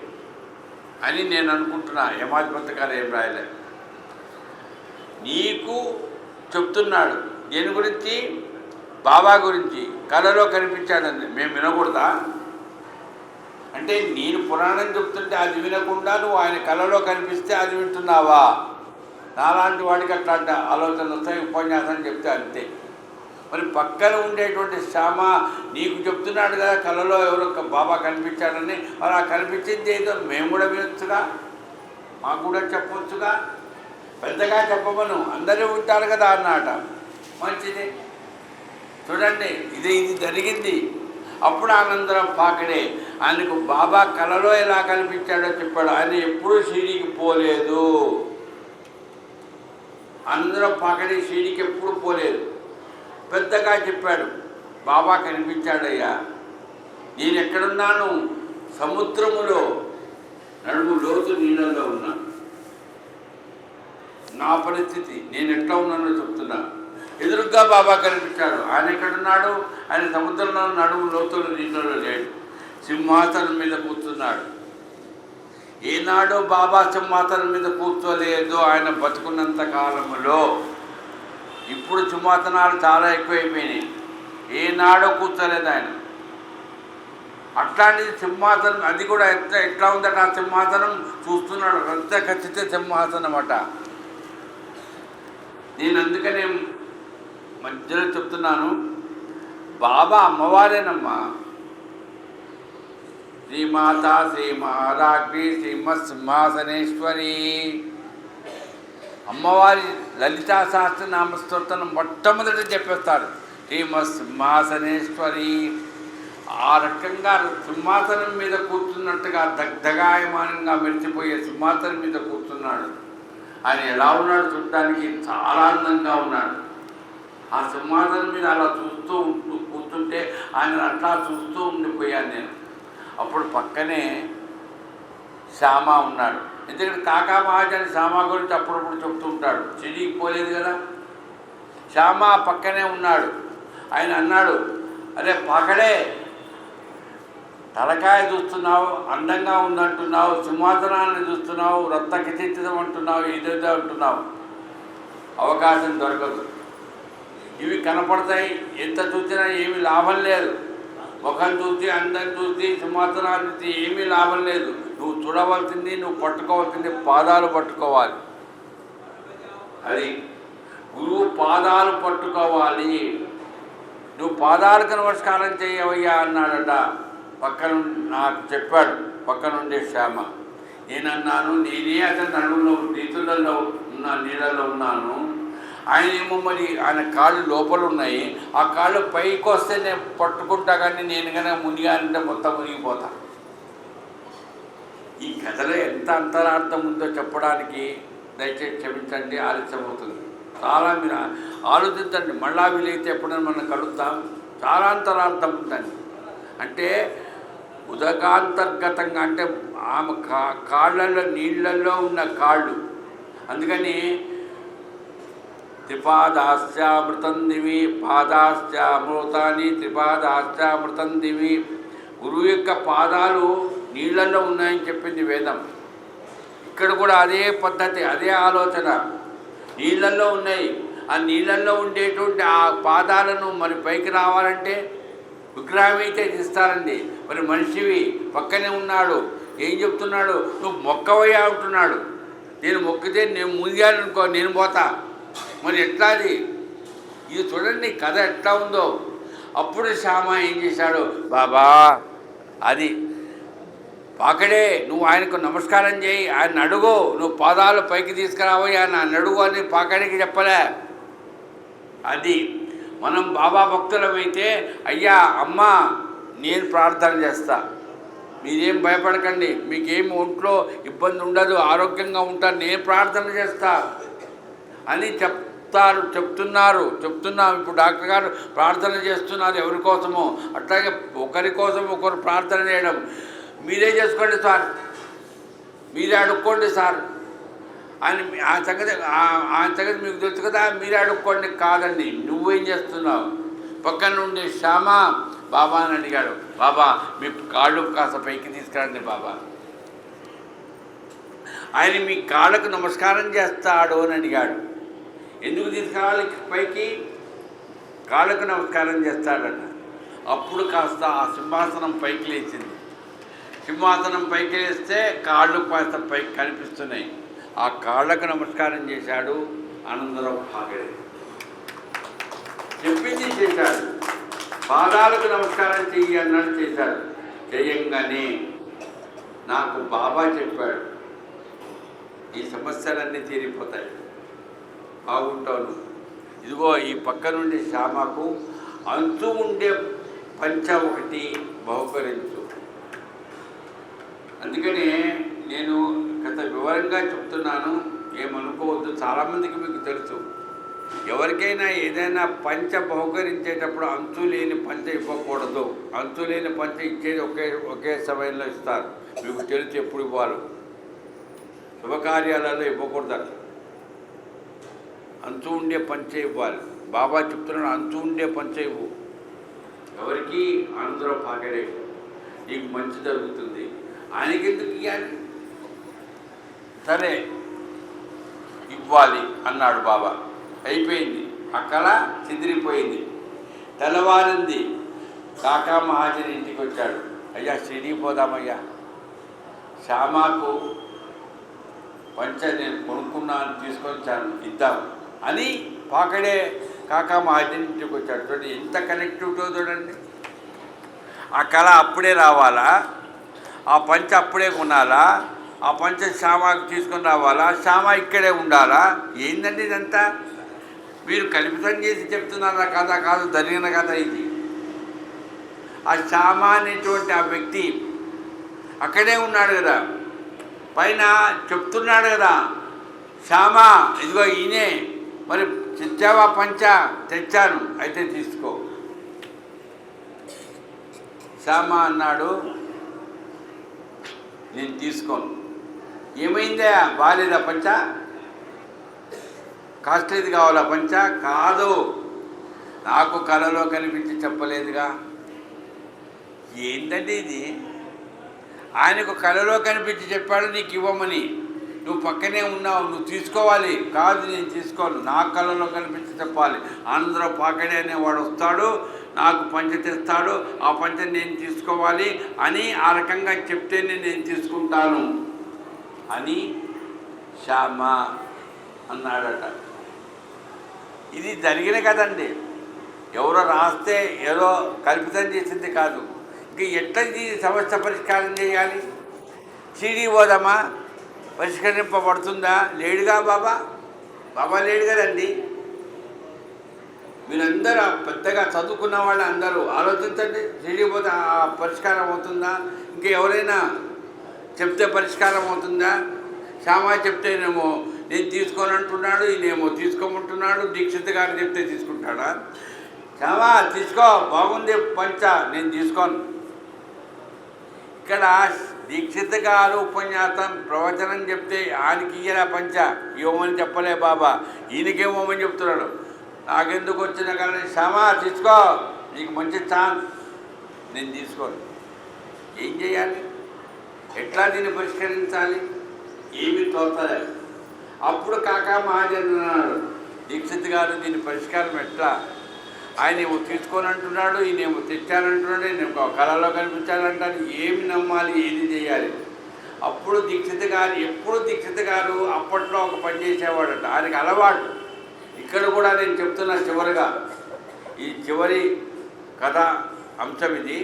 అని నేను అనుకుంటున్నా. యమాధిపతి గారు ఏం రాయలేదు, నీకు చెప్తున్నాడు దేని గురించి? బాబా గురించి. కళలో కనిపించాడని మేము వినకూడదా? అంటే నేను పురాణం చెప్తుంటే అది వినకుండా నువ్వు ఆయన కళలో కనిపిస్తే అది వింటున్నావా? నాలాంటి వాడికి అట్లాంటి ఆలోచనలు వస్తాయి, ఉపన్యాసం చెప్తే అంతే. మరి పక్కన ఉండేటువంటి శ్యామ నీకు చెప్తున్నాడు కదా కళలో ఎవరో బాబా కనిపించాడని, మరి ఆ కనిపించింది ఏదో మేము కూడా వినొచ్చుగా, మాకు కూడా చెప్పవచ్చుగా, పెద్దగా చెప్పమను, అందరూ ఉంటారు కదా అన్నమాట. మంచిది. చూడండి, ఇది జరిగింది. అప్పుడు ఆనందరావు పాకిడే ఆయనకు బాబా కళలో ఎలా కనిపించాడో చెప్పాడు. ఆయన ఎప్పుడూ షిరిడీకి పోలేదు. ఆనందరావు పాకిడే షిరిడీకి ఎప్పుడు పోలేదు. పెద్దగా చెప్పాడు, బాబా కనిపించాడయ్యా, నేను ఎక్కడున్నాను? సముద్రములో నడుము లోతు నీళ్ళల్లో ఉన్నా. నా పరిస్థితి నేను ఎట్లా ఉన్నానో చెప్తున్నా. ఎదురుగ్గా బాబా కనిపించాడు. ఆయన ఎక్కడున్నాడు? ఆయన సముద్రంలో నడుము లోతుల నీళ్ళలో లేడు, సింహాసనం మీద కూర్చున్నాడు. ఏనాడో బాబా సింహాసనం మీద కూర్చోలేదు ఆయన బతుకున్నంత కాలంలో. ఇప్పుడు సింహాసనాలు చాలా ఎక్కువైపోయినాయి, ఏనాడో కూర్చోలేదు ఆయన. అట్లాంటిది సింహాసనం, అది కూడా ఎట్లా ఉందట ఆ సింహాసనం చూస్తున్నాడు. అంత ఖచ్చిత సింహాసనం అట. నేను అందుకనే మధ్యలో చెప్తున్నాను, బాబా అమ్మవారేనమ్మా. శ్రీమాత శ్రీ మహారాజ్ఞి శ్రీమత్ సింహాసనేశ్వరి అమ్మవారి లలితా సహస్రనామ స్తోత్రం మొట్టమొదట చెప్పేస్తారు, శ్రీమత్ సింహాసనేశ్వరి. ఆ రకంగా సింహాసనం మీద కూర్చున్నట్టుగా దగ్ధగాయమానంగా మెరిచిపోయే సింహాసనం మీద కూర్చున్నాడు. ఆయన ఎలా ఉన్నాడు చూడటానికి? చాలా అందంగా ఉన్నాడు. ఆ సింహాసనం మీద అలా చూస్తూ కూర్చుంటే ఆయన అట్లా చూస్తూ ఉండిపోయాను నేను. అప్పుడు పక్కనే శ్యామ ఉన్నాడు. ఎందుకంటే కాకా మహాజన్ శ్యామ గురించి అప్పుడప్పుడు చెప్తూ ఉంటాడు, షిరిడీకి పోలేదు కదా. శ్యామ పక్కనే ఉన్నాడు. ఆయన అన్నాడు, అరే పాకడే, తలకాయ చూస్తున్నావు, అందంగా ఉందంటున్నావు, సింహాసనాన్ని చూస్తున్నావు, రక్త కిచితం అంటున్నావు, ఏదేదో అంటున్నావు. అవకాశం దొరకదు. ఇవి కనపడతాయి, ఎంత చూసినా ఏమీ లాభం లేదు. ముఖం చూసి, అందం చూసి, సింహాసనాన్ని చూసి ఏమీ లాభం లేదు. నువ్వు చూడవలసింది, నువ్వు పట్టుకోవాల్సింది పాదాలు పట్టుకోవాలి. అది గురువు పాదాలు పట్టుకోవాలి. నువ్వు పాదాలకు నమస్కారం చేయవయ్యా అన్నాడట. పక్కన నాకు చెప్పాడు, పక్కనుండే శ్యామ. నేనన్నాను, నేనే అతను నడుములో నీతులలో నీళ్ళలో ఉన్నాను. ఆయన ఏమో మరి ఆయన కాళ్ళు లోపల ఉన్నాయి, ఆ కాళ్ళు పైకి వస్తే నేను పట్టుకుంటా, కానీ నేను కనుక మునిగానంటే మొత్తం మునిగిపోతా. ఈ కథలో ఎంత అంతరార్థం ఉందో చెప్పడానికి దయచేసి క్షమించండి, ఆలస్యం అవుతుంది. చాలా మీరు ఆలోచించండి. మళ్ళా వీలైతే ఎప్పుడైనా మనం కలుద్దాం. చాలా అంతరార్థం ఉందండి. అంటే ఉదకాంతర్గతంగా, అంటే ఆమె కాళ్ళల్లో నీళ్ళల్లో ఉన్న కాళ్ళు. అందుకని త్రిపాదాశ్చామృతం దివి పాదాశ్చామృతాన్ని త్రిపాదాశ్చామృతం దివి. గురువు యొక్క పాదాలు నీళ్ళల్లో ఉన్నాయని చెప్పింది వేదం. ఇక్కడ కూడా అదే పద్ధతి, అదే ఆలోచన. నీళ్ళల్లో ఉన్నాయి. ఆ నీళ్ళల్లో ఉండేటువంటి ఆ పాదాలను మరి పైకి రావాలంటే విగ్రహం అయితే తీస్తారండి. మరి మనిషివి పక్కనే ఉన్నాడు, ఏం చెప్తున్నాడు? నువ్వు మొక్కవయ్యా అంటున్నాడు. నేను మొక్కితే నేను మునిగాననుకో, నేను పోతా. మరి ఎట్లా అది? ఇది చూడండి కథ ఎట్లా ఉందో. అప్పుడు శ్యామ ఏం చేశాడు? బాబా, అది పాకడే, నువ్వు ఆయనకు నమస్కారం చేయి, ఆయన అడుగు, నువ్వు పాదాలు పైకి తీసుకురావయ్యా నన్ను అడుగు అని పాకడికి చెప్పలే. అది మనం బాబా భక్తులమైతే, అయ్యా అమ్మ నేను ప్రార్థన చేస్తా, మీరేం భయపడకండి, మీకేం ఒంట్లో ఇబ్బంది ఉండదు, ఆరోగ్యంగా ఉంటారు, నేను ప్రార్థన చేస్తా అని చెప్తున్నాం. ఇప్పుడు డాక్టర్ గారు ప్రార్థన చేస్తున్నారు ఎవరి కోసమో. అట్లాగే ఒకరి కోసం ఒకరు ప్రార్థన చేయడం. మీరే చేసుకోండి సార్, మీరే అడుక్కోండి సార్ అని ఆ సంగతి మీకు తెలుసు కదా, మీరే అడుక్కోండి. కాదండి, నువ్వేం చేస్తున్నావు? పక్కన నుండి శ్యామ బాబా అని అడిగాడు. బాబా మీ కాళ్ళు కాస్త పైకి తీసుకురండి బాబా. ఆయన మీ కాళ్ళకు నమస్కారం చేస్తాడు అని అడిగాడు. ఎందుకు తీసుకురావాలి పైకి? కాళ్ళకు నమస్కారం చేస్తాడట. అప్పుడు కాస్త ఆ సింహాసనం పైకి లేచింది. సింహాసనం పైకి లేస్తే కాళ్ళు కాస్త పైకి కనిపిస్తున్నాయి. ఆ కాళ్ళకు నమస్కారం చేశాడు ఆనందరావు పాగడే. చెప్పింది చేశాడు. పాదాలకు నమస్కారం చెయ్యి అన్నాడు, చేశాడు. చేయంగానే నాకు బాబా చెప్పాడు, ఈ సమస్యలన్నీ తీరిపోతాయి, బాగుంటాను. ఇదిగో ఈ పక్క నుండి శ్యామకు అంచు ఉండే పంచ ఒకటి బహుకరించు. అందుకని నేను గత వివరంగా చెప్తున్నాను, ఏమనుకోవద్దు. చాలామందికి మీకు తెలుసు. ఎవరికైనా ఏదైనా పంచ బహుకరించేటప్పుడు అంచు లేని పంచ ఇవ్వకూడదు. అంచు లేని పంచ ఇచ్చేది ఒకే సమయంలో ఇస్తారు. మీకు తెలుసు ఎప్పుడు ఇవ్వాలి. శుభకార్యాలలో ఇవ్వకూడదు. అంచు ఉండే పంచ ఇవ్వాలి. బాబా చెప్తున్నాడు, అంచు ఉండే పంచ ఇవ్వు. ఎవరికి? అందరూ పాకడే, నీకు మంచి జరుగుతుంది. ఆయనకి ఎందుకు ఇవ్వాలి? సరే ఇవ్వాలి అన్నాడు బాబా. అయిపోయింది. ఆ కళ చెదిరిపోయింది. తెల్లవారింది. కాకా మహాజన్ ఇంటికి వచ్చాడు. అయ్యా షిరిడీ పోదామయ్యా, శ్యామకు పంచ నేను కొనుక్కున్నాను, తీసుకొచ్చాను, ఇద్దాం అని పాకడే కాకా మహాజన్ ఇంటికి వచ్చాడు. చూడండి ఎంత కనెక్టివిటీ చూడండి. ఆ కళ అప్పుడే రావాలా? ఆ పంచ అప్పుడే కొనాలా? ఆ పంచ శ్యామకు తీసుకొని రావాలా? శ్యామ ఇక్కడే ఉండాలా? ఏందండి ఇదంతా? మీరు కల్పితం చేసి చెప్తున్నారా? కథ కాదు, జరిగిన కథ ఇది. ఆ శ్యామ అనేటువంటి ఆ వ్యక్తి అక్కడే ఉన్నాడు కదా, పైన చెప్తున్నాడు కదా, శ్యామ ఇదిగో ఈయనే, మరి తెచ్చావా పంచ? తెచ్చాను, అయితే తీసుకో. శ్యామ అన్నాడు, నేను తీసుకోను. ఏమైందా? బాలేదా పంచ? కాస్ట్లీది కావాలా పంచ? కాదు, నాకు కళలో కనిపించి చెప్పలేదుగా. ఏంటంటే ఇది ఆయనకు కలలో కనిపించి చెప్పాడు నీకు ఇవ్వమని. నువ్వు పక్కనే ఉన్నావు, నువ్వు తీసుకోవాలి. కాదు నేను తీసుకోను, నా కళలో కనిపించి చెప్పాలి. ఆంధ్ర పాకడే అనేవాడు వస్తాడు, నాకు పంచ తెస్తాడు, ఆ పంచ నేను తీసుకోవాలి అని ఆ రకంగా చెప్తేనే నేను తీసుకుంటాను అని శ్యామ అన్నాడట. ఇది జరిగిన కదండి, ఎవరో రాస్తే ఏదో కల్పితం చేసింది కాదు. ఇంక ఎట్లా సమస్య పరిష్కారం చేయాలి? సిడి పోదామా, పరిష్కరింపబడుతుందా? లేడుగా బాబా, బాబా లేడు కదండి. మీరందరూ పెద్దగా చదువుకున్న వాళ్ళు అందరూ ఆలోచించండి, సిడి పోతే పరిష్కారం అవుతుందా? ఇంకా ఎవరైనా చెప్తే పరిష్కారం అవుతుందా? శ్యామ చెప్తేనేమో నేను తీసుకోను అంటున్నాడు, ఈయనేమో తీసుకోమంటున్నాడు. దీక్షిత్ గారు చెప్తే తీసుకుంటాడా? శ్యామ తీసుకో, బాగుంది పంచ, నేను తీసుకోను. ఇక్కడ దీక్షిత్ గారు ఉపన్యాసం ప్రవచనం చెప్తే ఆయనకి ఇయ్యరా పంచ, ఇవ్వమని చెప్పలే బాబా, ఈయనకేమోమని చెప్తున్నాడు. నాకెందుకు వచ్చిన కానీ శ్యామ తీసుకో, నీకు మంచి ఛాన్స్, నేను తీసుకోను. ఏం చేయాలి? ఎట్లా దీన్ని పరిష్కరించాలి? ఏమీ తోచలేదు. అప్పుడు కాకా మహాజన్ అన్నాడు, దీక్షిత్ గారు దీని పరిష్కారం ఎట్లా? ఆయన ఏమో తీసుకోనంటున్నాడు, ఈయనేమో తెచ్చానంటున్నాడు, నేను కళలో కనిపించాలంటాను. ఏమి నమ్మాలి, ఏది చేయాలి? అప్పుడు ఎప్పుడు దీక్షిత్ గారు అప్పట్లో ఒక పని చేసేవాడట, ఆయనకి అలవాటు. ఇక్కడ కూడా నేను చెప్తున్నా చివరిగా, ఈ చివరి కథ అంశం ఇది.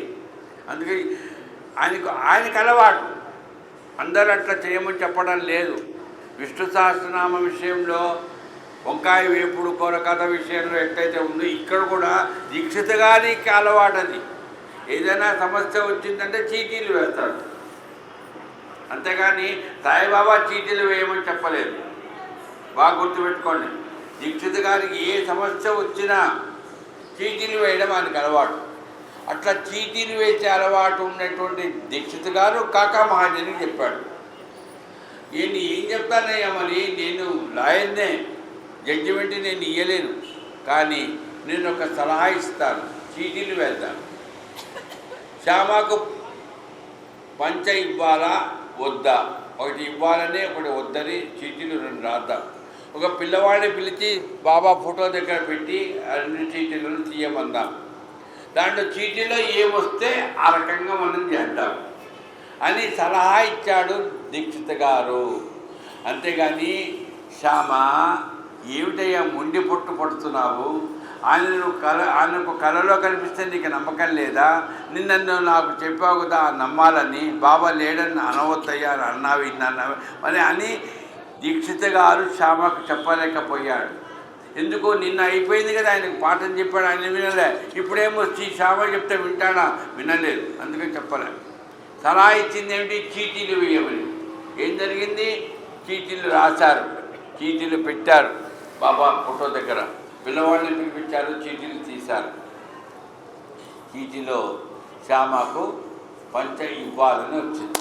అందుకే ఆయనకు అలవాటు. అందరూ అట్లా చేయమని చెప్పడం లేదు. విష్ణు సహస్రనామ విషయంలో, వంకాయ వేపుడు కూర కథ విషయంలో ఎట్లయితే ఉందో ఇక్కడ కూడా దీక్షిత్ గారికి అలవాటు అది. ఏదైనా సమస్య వచ్చిందంటే చీటీలు వేస్తాడు, అంతేగాని సాయిబాబా చీటీలు వేయమని చెప్పలేదు. బాగా గుర్తుపెట్టుకోండి, దీక్షిత్ గారికి ఏ సమస్య వచ్చినా చీటీలు వేయడం ఆయనకు అలవాటు. అట్లా చీటీలు వేసే అలవాటు ఉన్నటువంటి దీక్షిత్ గారు కాకా మహాజన్కి చెప్పాడు, నేను ఏం చెప్తానయ్యా, మరి నేను లాయర్నే, జడ్జిమెంట్ నేను ఇయ్యలేను, కానీ నేను ఒక సలహా ఇస్తాను, చీటీలు వేద్దాను. శ్యామకు పంచ ఇవ్వాలా వద్దా, ఒకటి ఇవ్వాలని ఒకటి వద్దని చీటీలు 2 రాద్దాం. ఒక పిల్లవాడిని పిలిచి బాబా ఫోటో దగ్గర పెట్టి అన్ని చీటీలను తీయమందాం. దాంట్లో చీటీలో ఏమొస్తే ఆ రకంగా మనం చేద్దాం అని సలహా ఇచ్చాడు దీక్షిత్ గారు. అంతేగాని శ్యామ ఏమిటయ్యా మొండి పొట్టు పడుతున్నావు, ఆయనకు కళలో కనిపిస్తే నీకు నమ్మకం లేదా? నిన్ను నాకు చెప్పావు కదా నమ్మాలని, బాబా లేడని అనవద్దయ్యా అని అన్నావు, ఇన్నావు మరి అని దీక్షిత్ గారు శ్యామకు చెప్పలేకపోయాడు. ఎందుకు? నిన్న అయిపోయింది కదా, ఆయనకు పాఠం చెప్పాడు, ఆయన వినలే. ఇప్పుడేమో శ్యామ చెప్తే వింటాడా? వినలేదు, అందుకని చెప్పలే. సలహా ఇచ్చింది ఏమిటి? చీటీలు వేయమని. ఏం జరిగింది? చీటీలు రాశారు, చీటీలు పెట్టారు బాబా ఫోటో దగ్గర. పిల్లవాడిని పిలిపించారు, చీటీలు తీశారు. చీటీలో శ్యామకు పంచ ఇవ్వాలని వచ్చింది.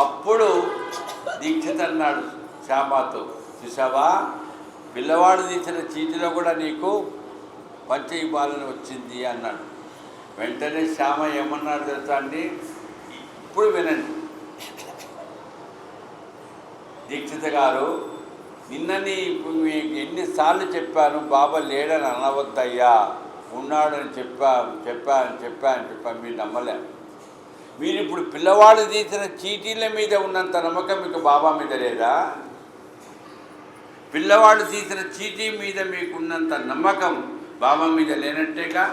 అప్పుడు దీక్షిత్ అన్నాడు శ్యామతో, చూసావా, పిల్లవాడు తీసిన చీటీలో కూడా నీకు పంచ ఇవ్వాలని వచ్చింది అన్నాడు. వెంటనే శ్యామ ఏమన్నాడు తెలుసా అండి? ఇప్పుడు వినండి. దీక్షిత్ గారు, నిన్నని మీకు ఎన్నిసార్లు చెప్పాను బాబా లేడని అనవద్దయ్యా, ఉన్నాడని చెప్పాను మీరు నమ్మలే. మీరు ఇప్పుడు పిల్లవాడు తీసిన చీటీల మీద ఉన్నంత నమ్మకం మీకు బాబా మీద లేదా? పిల్లవాడు తీసిన చీటీ మీద మీకు ఉన్నంత నమ్మకం బాబా మీద లేనట్టేగా.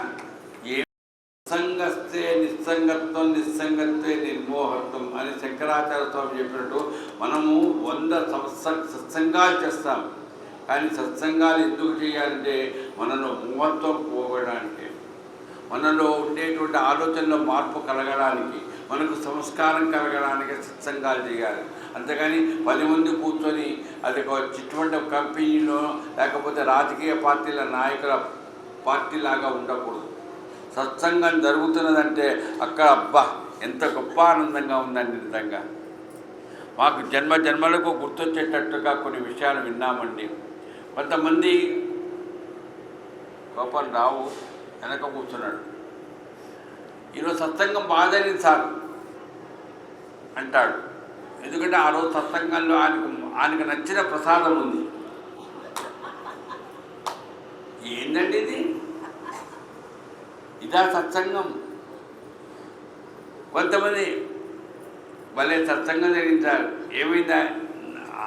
సంగస్తే నిస్సంగత్వం, నిస్సంగత్వే నిర్మోహత్వం అని శంకరాచార్య స్వామి చెప్పినట్టు మనము 100 సత్సంగాలు చేస్తాం, కానీ సత్సంగాలు ఎందుకు చేయాలంటే మనలో మోహత్వం పోగడానికి, మనలో ఉండేటువంటి ఆలోచనలో మార్పు కలగడానికి, మనకు సంస్కారం కలగడానికి సత్సంగాలు చేయాలి. అంతేగాని 10 మంది కూర్చొని అది ఒక చిట్వంటి కంపెనీలో లేకపోతే రాజకీయ పార్టీల నాయకుల పార్టీలాగా ఉండకూడదు. సత్సంగం జరుగుతున్నదంటే అక్కడ అబ్బా ఎంత గొప్ప ఆనందంగా ఉందండి. నిజంగా మాకు జన్మలకు గుర్తొచ్చేటట్టుగా కొన్ని విషయాలు విన్నామండి. కొంతమంది కోపం రావు వెనక కూర్చున్నాడు, ఈరోజు సత్సంగం బాగా జరిగింది సార్ అంటాడు. ఎందుకంటే ఆ రోజు సత్సంగంలో ఆయనకు నచ్చిన ప్రసాదం ఉంది. ఏంటండి ఇది? ఇదా సత్సంగం? కొంతమంది భలే సత్సంగం జరిగింది సార్, ఏమైందా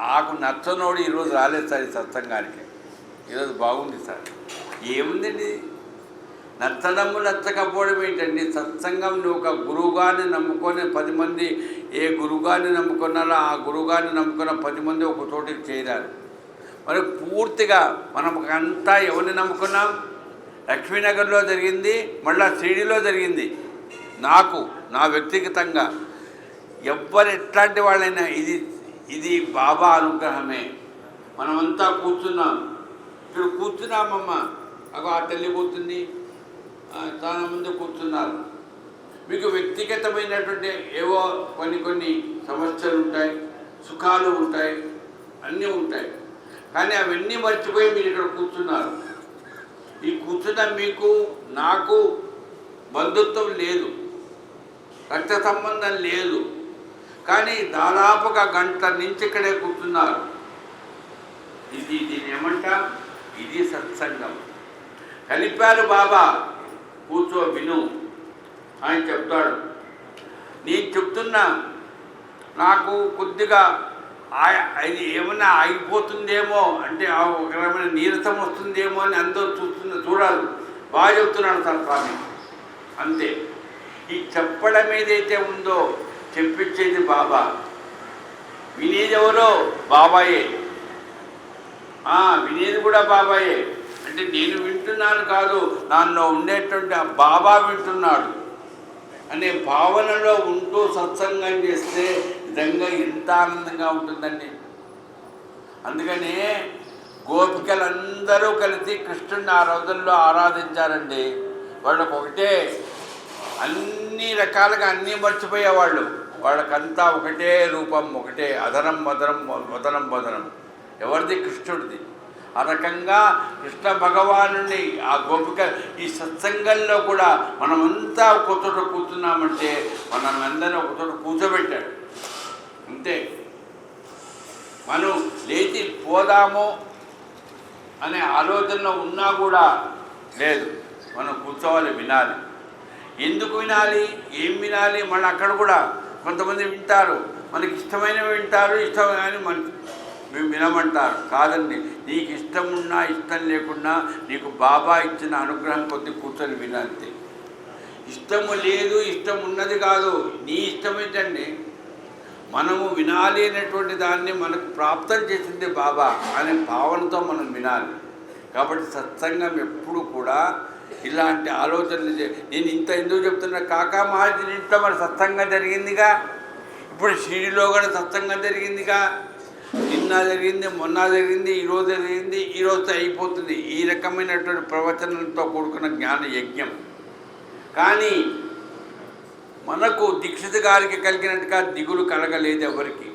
నాకు నచ్చనోడు ఈరోజు రాలేదు సార్ ఈ సత్సంగానికి, ఈరోజు బాగుంది సార్. ఏముందండి నచ్చడము నచ్చకపోవడం ఏంటండి? సత్సంగం నువ్వు ఒక గురువుగారిని నమ్ముకొని 10 మంది ఏ గురువుగారిని నమ్ముకున్నారో ఆ గురువుగారిని నమ్ముకున్న 10 మంది ఒక చోటికి చేరారు. మరి పూర్తిగా మనం అంతా ఎవరిని నమ్ముకున్నాం? లక్ష్మీనగర్లో జరిగింది, మళ్ళా షిరిడీలో జరిగింది. నా వ్యక్తిగతంగా ఎవ్వరు ఎట్లాంటి వాళ్ళైనా ఇది బాబా అనుగ్రహమే. మనమంతా కూర్చున్నాం, ఇక్కడ కూర్చున్నామమ్మా, అగో ఆ తల్లి కూర్చుంది, చాలా మంది కూర్చున్నారు. మీకు వ్యక్తిగతమైనటువంటి ఏవో కొన్ని సమస్యలు ఉంటాయి, సుఖాలు ఉంటాయి, అన్నీ ఉంటాయి. కానీ అవన్నీ మర్చిపోయి మీరు ఇక్కడ కూర్చున్నారు. ఈ కూర్చున్న మీకు నాకు బంధుత్వం లేదు, రక్త సంబంధం లేదు, కానీ దాదాపుగా గంట నుంచి ఇక్కడే కూర్చున్నారు. దీన్ని ఏమంటా? ఇది సత్సంగం. కలిపారు బాబా, కూర్చో విను ఆయన చెప్తాడు. నేను చెప్తున్నా, నాకు కొద్దిగా అది ఏమన్నా ఆగిపోతుందేమో అంటే ఒక రకమైన నీరసం వస్తుందేమో అని అందరూ చూడాలి. బాగా చెప్తున్నాడు సార్ స్వామి, అంతే. ఈ చెప్పడం ఏదైతే ఉందో చెప్పించేది బాబా, వినేది ఎవరో బాబాయే, వినేది కూడా బాబాయే. అంటే నేను వింటున్నాను కాదు, నాలో ఉండేటువంటి ఆ బాబా వింటున్నాడు అనే భావనలో ఉంటూ సత్సంగం చేస్తే నిజంగా ఎంత ఆనందంగా ఉంటుందండి. అందుకనే గోపికలందరూ కలిసి కృష్ణుడిని ఆ రోజుల్లో ఆరాధించారండి. వాళ్ళకు ఒకటే, అన్ని రకాలుగా అన్నీ మర్చిపోయేవాళ్ళు. వాళ్ళకంతా ఒకటే రూపం, ఒకటే అదనం వదనం వదనం వదనం. ఎవరిది? కృష్ణుడిది. ఆ రకంగా కృష్ణ భగవానుని ఆ గోపిక ఈ సత్సంగంలో కూడా మనమంతా ఒక చోట కూర్చున్నామంటే మనమందరినీ ఒక చోట కూర్చోబెట్టాడు అంతే. మనం లేచి పోదాము అనే ఆలోచనలో ఉన్నా కూడా లేదు, మనం కూర్చోవాలి, వినాలి. ఎందుకు వినాలి, ఏం వినాలి? మళ్ళీ అక్కడ కూడా కొంతమంది వింటారు, మనకి ఇష్టమైనవి వింటారు, ఇష్టం కానీ మేము వినమంటారు. కాదండి, నీకు ఇష్టం ఉన్నా ఇష్టం లేకున్నా నీకు బాబా ఇచ్చిన అనుగ్రహం కొద్ది కూర్చొని వినంతే. ఇష్టము లేదు, ఇష్టం ఉన్నది కాదు, నీ ఇష్టం ఏంటండి? మనము వినాలి అనేటువంటి దాన్ని మనకు ప్రాప్తం చేసింది బాబా అనే భావనతో మనం వినాలి. కాబట్టి సత్సంగం ఎప్పుడు కూడా ఇలాంటి ఆలోచనలు నేను ఇంత ఎందుకు చెప్తున్నా, కాకా మహారాజ్ ఇంట్లో మరి సత్సంగం జరిగిందిగా, ఇప్పుడు షిరిడీలో కూడా సత్సంగం జరిగిందిగా, నిన్న జరిగింది, మొన్న జరిగింది, ఈరోజు జరిగింది, ఈరోజుతో అయిపోతుంది. ఈ రకమైనటువంటి ప్రవచనంతో కూడుకున్న జ్ఞాన యజ్ఞం. కానీ మనకు దీక్షిత్ గారికి కలిగినట్టుగా దిగులు కలగలేదు ఎవరికి.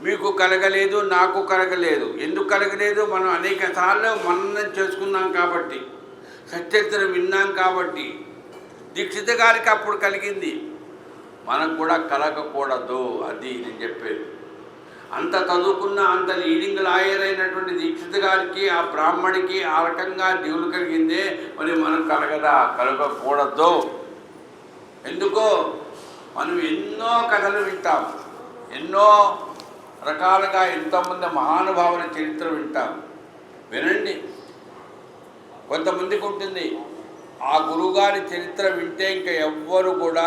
మీకు కలగలేదు, నాకు కలగలేదు. ఎందుకు కలగలేదు? మనం అనేక సార్లు మననం చేసుకున్నాం కాబట్టి, సచరిత్ర విన్నాం కాబట్టి. దీక్షిత్ గారికి అప్పుడు కలిగింది, మనకు కూడా కలగకూడదు. అది నేను చెప్పేది. అంత చదువుకున్న, అంత లీడింగ్ లాయర్ అయినటువంటి దీక్షిత్ గారికి, ఆ బ్రాహ్మడికి ఆ రకంగా దిగులు కలిగిందే, మరి మనం కలగదా? కలగకూడదు. ఎందుకో మనం ఎన్నో కథలు వింటాం, ఎన్నో రకాలుగా ఎంతోమంది మహానుభావుల చరిత్ర వింటాం. వినండి. కొంతమందికి ఉంటుంది, ఆ గురువుగారి చరిత్ర వింటే ఇంకా ఎవ్వరు కూడా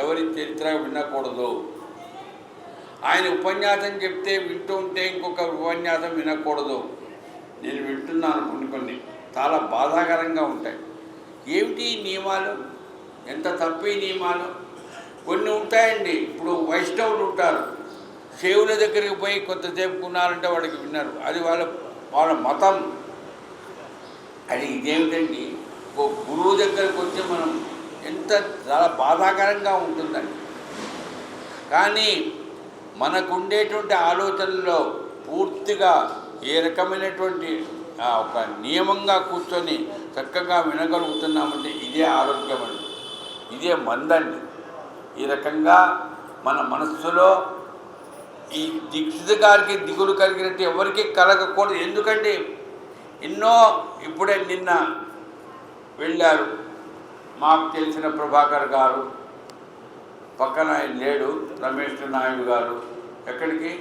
ఎవరి చరిత్ర వినకూడదు. ఆయన ఉపన్యాసం చెప్తే వింటూ ఉంటే ఇంకొక ఉపన్యాసం వినకూడదు. నేను వింటున్నాను, కొన్ని చాలా బాధాకరంగా ఉంటాయి. ఏమిటి నియమాలు? ఎంత తప్పి నియమాలు కొన్ని ఉంటాయండి. ఇప్పుడు వైష్ణవులు ఉంటారు, శివుల దగ్గరికి పోయి కొంతసేపు ఉన్నారంటే వాడికి విన్నారు, అది వాళ్ళ మతం. అది ఇదేమిటండి? ఒక గురువు దగ్గరికి వచ్చి మనం ఎంత చాలా బాధాకరంగా ఉంటుందండి. కానీ మనకుండేటువంటి ఆలోచనలో పూర్తిగా ఏ రకమైనటువంటి ఒక నియమంగా కూర్చొని చక్కగా వినగలుగుతున్నామంటే ఇదే ఆరోగ్యం అండి, ఇదే మందండి. ఈ రకంగా మన మనస్సులో ఈ దీక్షిత గారికి దిగులు కలిగినట్టు ఎవరికి కలగకూడదు. ఎందుకంటే ఎన్నో ఇప్పుడే నిన్న వెళ్ళారు మాకు తెలిసిన ప్రభాకర్ గారు, పక్కన ఆయన లేడు రమేష్ నాయుడు గారు, ఎక్కడికి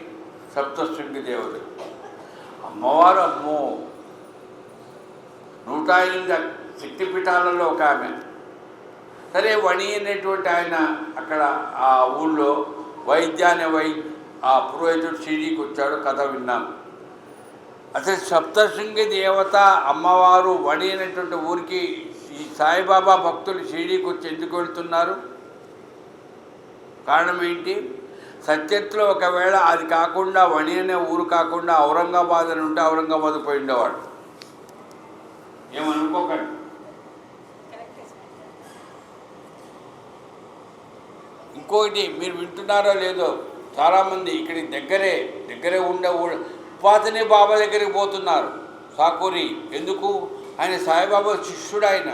సప్తశృంగి దేవత అమ్మవారు. అమ్మో 108 శక్తిపీఠాలలో ఒక ఆమె. సరే వణి అనేటువంటి ఆయన అక్కడ ఆ ఊళ్ళో ఆ పురోహితుడు షిరిడీకి వచ్చాడు, కథ విన్నాం. అసలు సప్తశృంగి దేవత అమ్మవారు వణి అనేటువంటి ఊరికి ఈ సాయిబాబా భక్తులు షిరిడీకి వచ్చి ఎందుకు వెళ్తున్నారు? కారణం ఏంటి? సత్యత్లో ఒకవేళ అది కాకుండా వణి అనే ఊరు కాకుండా ఔరంగాబాద్ అని ఉంటే ఔరంగాబాద్ పోయి ఉండేవాడు. ఏమనుకోకండి. ఇంకొకటి మీరు వింటున్నారో లేదో, చాలామంది ఇక్కడికి దగ్గరే ఉండే ఉపాసనే బాబా దగ్గరికి పోతున్నారు. సాకూరి ఎందుకు? ఆయన సాయిబాబా శిష్యుడు. ఆయన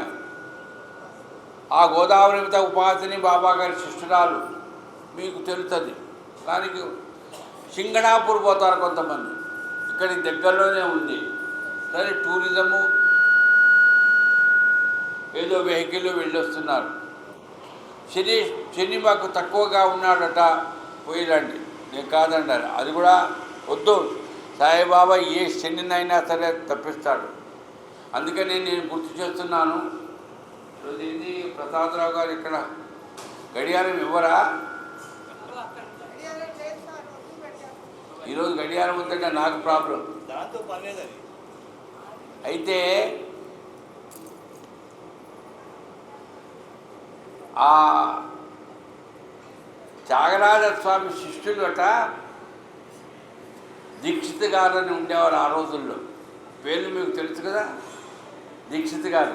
ఆ గోదావరి ఉపాసని బాబా గారి శిష్యురాలు, మీకు తెలుస్తుంది. దానికి సింగణాపూర్ పోతారు కొంతమంది, ఇక్కడికి దగ్గరలోనే ఉంది. సరే టూరిజము ఏదో వెహికల్ వెళ్ళొస్తున్నారు. శని మాకు తక్కువగా ఉన్నాడట, పోయిరండి, నేను కాదన్నారు. అది కూడా వద్దు, సాయిబాబా ఏ శనినైనా సరే తప్పిస్తాడు. అందుకని నేను గుర్తు చేస్తున్నాను. ఇది ప్రసాదరావు గారు ఇక్కడ గడియారం ఇవ్వరా? ఈరోజు గడియారం ఉందంటే నాకు ప్రాబ్లం. అయితే ఆ త్యాగరాజ స్వామి శిష్యులు అట దీక్షిత్ గారు అని ఉండేవారు ఆ రోజుల్లో. పేర్లు మీకు తెలుసు కదా. దీక్షిత్ గారు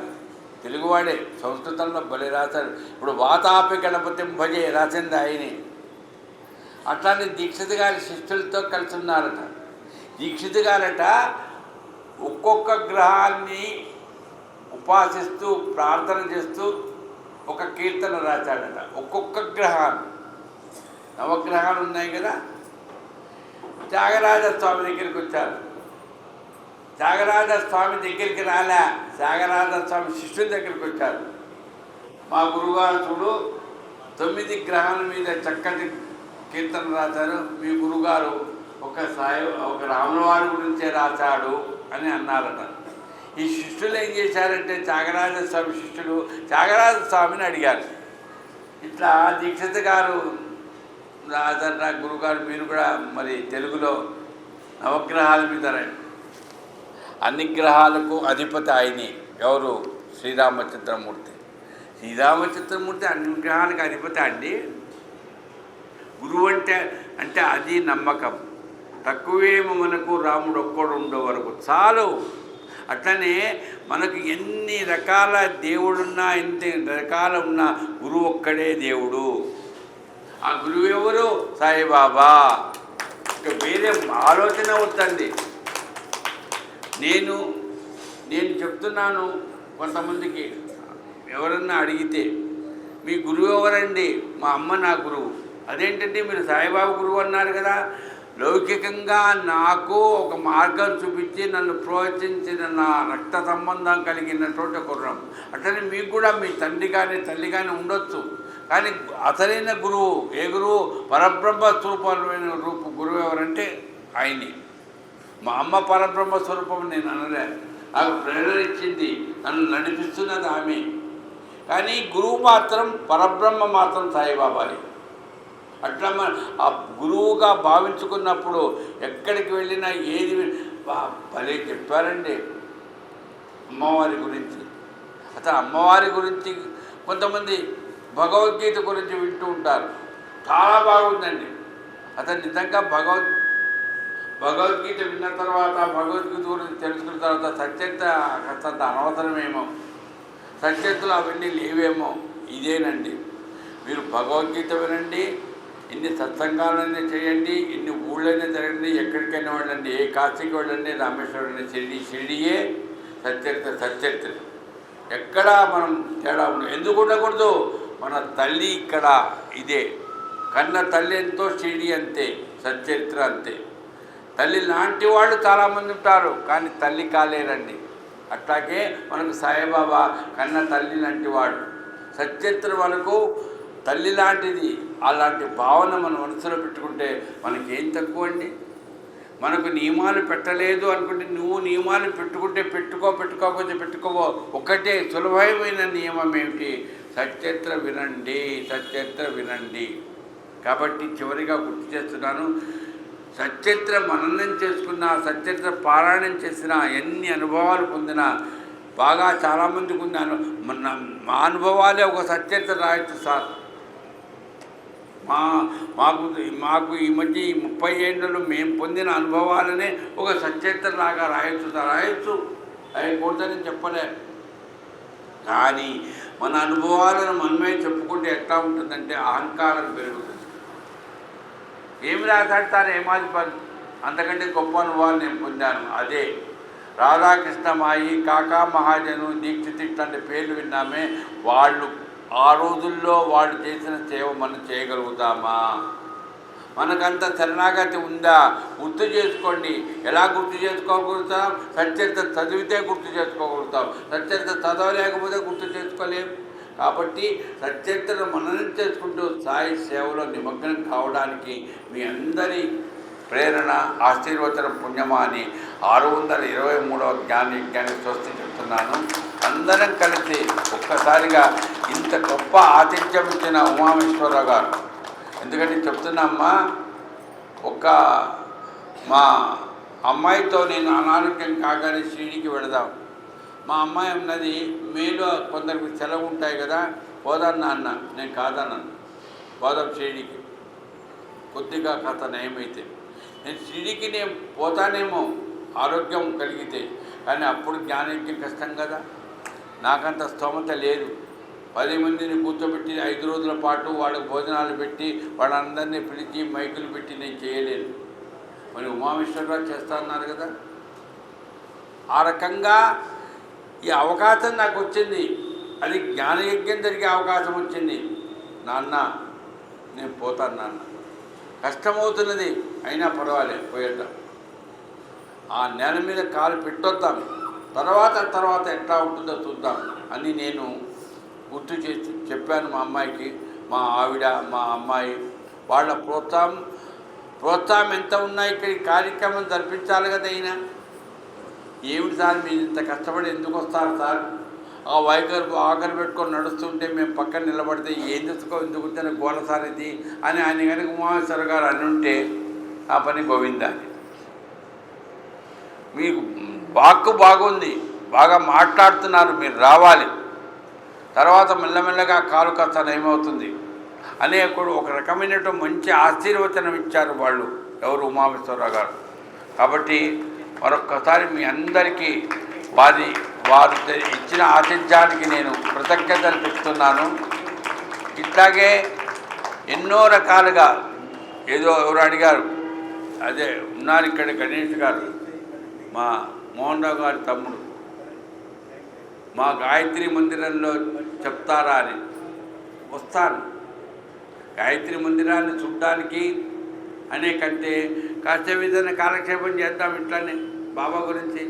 తెలుగువాడే, సంస్కృతంలో భలే రాశారు. ఇప్పుడు వాతాపి గణపతి భజే రాసింది ఆయనే. అట్లానే దీక్షిత్ గారి శిష్యులతో కలిసి ఉన్నారట. దీక్షిత్ గారట ఒక్కొక్క గ్రహాన్ని ఉపాసిస్తూ ప్రార్థన చేస్తూ ఒక కీర్తన రాశాడట. ఒక్కొక్క గ్రహాన్ని, నవగ్రహాలు ఉన్నాయి కదా. త్యాగరాజ స్వామి దగ్గరికి వచ్చారు. త్యాగరాజ స్వామి దగ్గరికి రాలే, త్యాగరాజ స్వామి శిష్యుల దగ్గరికి వచ్చారు. మా గురువుగారు చూడు 9 గ్రహాల మీద చక్కటి కీర్తన రాశారు, మీ గురుగారు ఒక రాముల వారి గురించే రాశాడు అని అన్నారట. ఈ శిష్యులు ఏం చేశారంటే, త్యాగరాజ స్వామి శిష్యులు త్యాగరాజ స్వామిని అడిగారు, ఇట్లా దీక్షిత్ గారు రాజన్న గురుగారు, మీరు కూడా మరి తెలుగులో నవగ్రహాల మీద రండి. అన్ని గ్రహాలకు అధిపతి ఆయనే. ఎవరు? శ్రీరామచంద్రమూర్తి. శ్రీరామచంద్రమూర్తి అన్ని గ్రహాలకు అధిపతి అండి. గురువు అంటే అది నమ్మకం. తక్కువేమో మనకు రాముడు ఒక్కడు ఉండే వరకు చాలు. అట్లనే మనకు ఎన్ని రకాల దేవుడున్నా, ఎన్ని రకాల ఉన్నా గురువు ఒక్కడే దేవుడు. ఆ గురువు ఎవరు? సాయిబాబా. ఇక వేరే ఆలోచన వద్దండి. నేను చెప్తున్నాను కొంతమందికి, ఎవరన్నా అడిగితే మీ గురువు ఎవరండి? మా అమ్మ నా గురువు. అదేంటంటే మీరు సాయిబాబా గురువు అన్నారు కదా. లౌకికంగా నాకు ఒక మార్గం చూపించి నన్ను ప్రోత్సహించిన నా రక్త సంబంధం కలిగినటువంటి గుర్రం. అట్లనే మీకు కూడా మీ తండ్రి కానీ తల్లి కానీ ఉండొచ్చు. కానీ అసలైన గురువు ఏ గురువు? పరబ్రహ్మ స్వరూపమైన గురువు ఎవరంటే ఆయనే. మా అమ్మ పరబ్రహ్మ స్వరూపం నేను అనలే, నాకు ప్రేరణ ఇచ్చింది, నన్ను నడిపిస్తున్నది ఆమె. కానీ గురువు మాత్రం, పరబ్రహ్మ మాత్రం సాయిబాబాయే. అట్లా ఆ గురువుగా భావించుకున్నప్పుడు ఎక్కడికి వెళ్ళినా ఏది భలే చెప్పారండి అమ్మవారి గురించి. అసలు అమ్మవారి గురించి కొంతమంది భగవద్గీత గురించి వింటూ ఉంటారు, చాలా బాగుందండి. అతను నిజంగా భగవద్గీత విన్న తర్వాత, భగవద్గీత గురించి తెలుసుకున్న తర్వాత సత్యత కాస్తంత అనవసరమేమో, సత్యతలు అవన్నీ లేవేమో. ఇదేనండి, మీరు భగవద్గీత వినండి, ఎన్ని సత్సంగాలైనా చేయండి, ఎన్ని ఊళ్ళైనా జరగండి, ఎక్కడికైనా వెళ్ళండి, ఏ కాశీకి వెళ్ళండి, రామేశ్వరం షిరిడియే సచ్చరిత్ర. ఎక్కడా మనం తేడా ఉండదు. ఎందుకు ఉండకూడదు? మన తల్లి ఇక్కడ ఇదే. కన్న తల్లి ఎంతో షిరిడి అంతే, సచ్చరిత్ర అంతే. తల్లి లాంటి వాళ్ళు చాలామంది ఉంటారు, కానీ తల్లి కాలేరండి. అట్లాగే మనకు సాయిబాబా కన్న తల్లి లాంటి వాడు. సచ్చరిత్ర మనకు తల్లి లాంటిది. అలాంటి భావన మన మనసులో పెట్టుకుంటే మనకేం తక్కువ అండి? మనకు నియమాలు పెట్టలేదు అనుకుంటే, నువ్వు నియమాలు పెట్టుకుంటే పెట్టుకోకపోతే పెట్టుకోవో. ఒకటే సులభమైన నియమం ఏమిటి? సచ్చరిత్ర వినండి. కాబట్టి చివరిగా గుర్తు చేస్తున్నాను, సచ్చరిత్ర మననం చేసుకున్నా, సచ్చరిత్ర పారాయణం చేసినా, ఎన్ని అనుభవాలు పొందినా, బాగా చాలామందికి ఉన్నాను. మా అనుభవాలే ఒక సచ్చరిత్ర రాయొచ్చు సార్. మాకు ఈ మధ్య ఈ 30 ఏళ్ళలో మేము పొందిన అనుభవాలనే ఒక సచ్చరిత్రలాగా రాయొచ్చు. రాయకూడదని చెప్పలే. కానీ మన అనుభవాలను మనమే చెప్పుకుంటే ఎట్లా ఉంటుందంటే అహంకారం పెరుగుతుంది. ఏమి రాశాడతారు, ఏమాధిపతి, అంతకంటే గొప్ప అనుభవాలు నేను పొందాను. అదే రాధాకృష్ణమాయి, కాకా మహాజను, దీక్షిత్ ఇట్లాంటి పేర్లు విన్నామే. వాళ్ళు ఆ రోజుల్లో వాళ్ళు చేసిన సేవ మనం చేయగలుగుతామా? మనకంత శరణాగతి ఉందా? గుర్తు చేసుకోండి. ఎలా గుర్తు చేసుకోగలుగుతాం? సచ్చరిత్ర చదివితే గుర్తు చేసుకోగలుగుతాం. సచ్చరిత్ర చదవలేకపోతే గుర్తు చేసుకోలేం. కాబట్టి సచ్చరిత్రను మననం చేసుకుంటూ సాయి సేవలో నిమగ్నం కావడానికి మీ అందరి ప్రేరణ, ఆశీర్వచనం పుణ్యమా అని 623వ జ్ఞాని స్వస్తి చెప్తున్నాను. అందరం కలిసి ఒక్కసారిగా ఇంత గొప్ప ఆతిథ్యం ఇచ్చిన ఉమామేశ్వరరావు గారు, ఎందుకంటే చెప్తున్నామ్మా, మా అమ్మాయితో నేను అనారోగ్యం కాగానే షిరిడీకి వెళదాం. మా అమ్మాయి ఉన్నది, మేలో కొందరికి సెలవు ఉంటాయి కదా, పోదాన్న అన్న. నేను కాదన్నాను. పోదాం షిరిడీకి, కొద్దిగా కథ నయమైతే. నేను షిరిడీకి నేను పోతానేమో ఆరోగ్యం కలిగితే, కానీ అప్పుడు జ్ఞానయజ్ఞం కష్టం కదా, నాకంత స్తోమత లేదు. 10 మందిని కూర్చోబెట్టి 5 రోజుల పాటు వాళ్ళకి భోజనాలు పెట్టి వాళ్ళందరినీ పిలిచి మైకులు పెట్టి నేను చేయలేను. మరి ఉమామేశ్వరరావు చేస్తా అన్నారు కదా. ఆ రకంగా ఈ అవకాశం నాకు వచ్చింది. అది జ్ఞానయజ్ఞం జరిగే అవకాశం వచ్చింది. నాన్న నేను పోతాను నాన్న, కష్టమవుతున్నది, అయినా పర్వాలేదు, పోయేద్దాం, ఆ నేల మీద కాలు పెట్టొద్దాం, తర్వాత ఎట్లా ఉంటుందో చూద్దాం అని నేను గుర్తు చేసి చెప్పాను మా అమ్మాయికి. మా ఆవిడ, మా అమ్మాయి, వాళ్ళ ప్రోత్సాహం ఎంత ఉన్నా ఇక్కడ కార్యక్రమం జరిపించాలి కదా. అయినా ఏమిటి సార్ మీరు ఇంత కష్టపడి ఎందుకు వస్తారు సార్? ఆ ఆఖరి పెట్టుకొని నడుస్తుంటే మేము పక్కన నిలబడితే ఏం తెచ్చుకో, ఎందుకు వచ్చిన గోల సార్ ఇది అని ఆయన కనుక ఉమామేశ్వర గారు అని ఉంటే ఆ పని గోవిందాన్ని. మీకు వాక్కు బాగుంది, బాగా మాట్లాడుతున్నారు, మీరు రావాలి, తర్వాత మెల్లమెల్లగా కాలు కాస్త ఏమవుతుంది అనే ఒక రకమైనటువంటి మంచి ఆశీర్వచనం ఇచ్చారు వాళ్ళు. ఎవరు? ఉమామేశ్వరరావు గారు. కాబట్టి మరొక్కసారి మీ అందరికీ వారు ఇచ్చిన ఆతిథ్యానికి నేను కృతజ్ఞతలు చెప్తున్నాను. ఇట్లాగే ఎన్నో రకాలుగా ఎవరు అడిగారు, అదే ఉన్నారు ఇక్కడ గణేష్ గారు, మా మోహన్ రావు గారి తమ్ముడు, మా గాయత్రి మందిరంలో చెప్తారా అని. వస్తాను, గాయత్రి మందిరాన్ని చూడడానికి అనేకంటే కాసేపు ఏదైనా కాలక్షేపం చేద్దాం, ఇట్లానే బాబా గురించి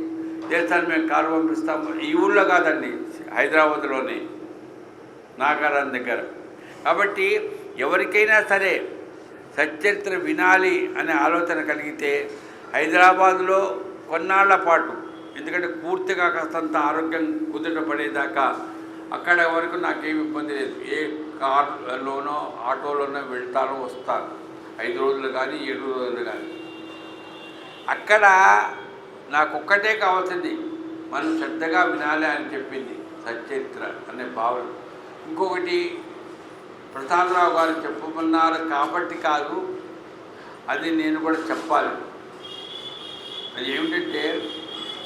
చేస్తాను, మేము కారు పంపిస్తాము. ఈ ఊళ్ళో కాదండి, హైదరాబాద్లోనే నాగారం దగ్గర. కాబట్టి ఎవరికైనా సరే సచ్చరిత్ర వినాలి అనే ఆలోచన కలిగితే హైదరాబాదులో కొన్నాళ్ల పాటు, ఎందుకంటే పూర్తిగా కాస్తంత ఆరోగ్యం కుదుటపడేదాకా అక్కడ వరకు నాకేమి ఇబ్బంది లేదు. ఏ కార్లోనో ఆటోలోనో వెళ్తానో వస్తాను, 5 రోజులు కానీ 7 రోజులు కానీ. అక్కడ నాకు ఒక్కటే కావాల్సింది, మనం శ్రద్ధగా వినాలి అని చెప్పింది సచ్చరిత్ర అనే భావన. ఇంకొకటి ప్రసాదరావు గారు చెప్పమన్నారు కాబట్టి కాదు, అది నేను కూడా చెప్పాలి. అది ఏమిటంటే,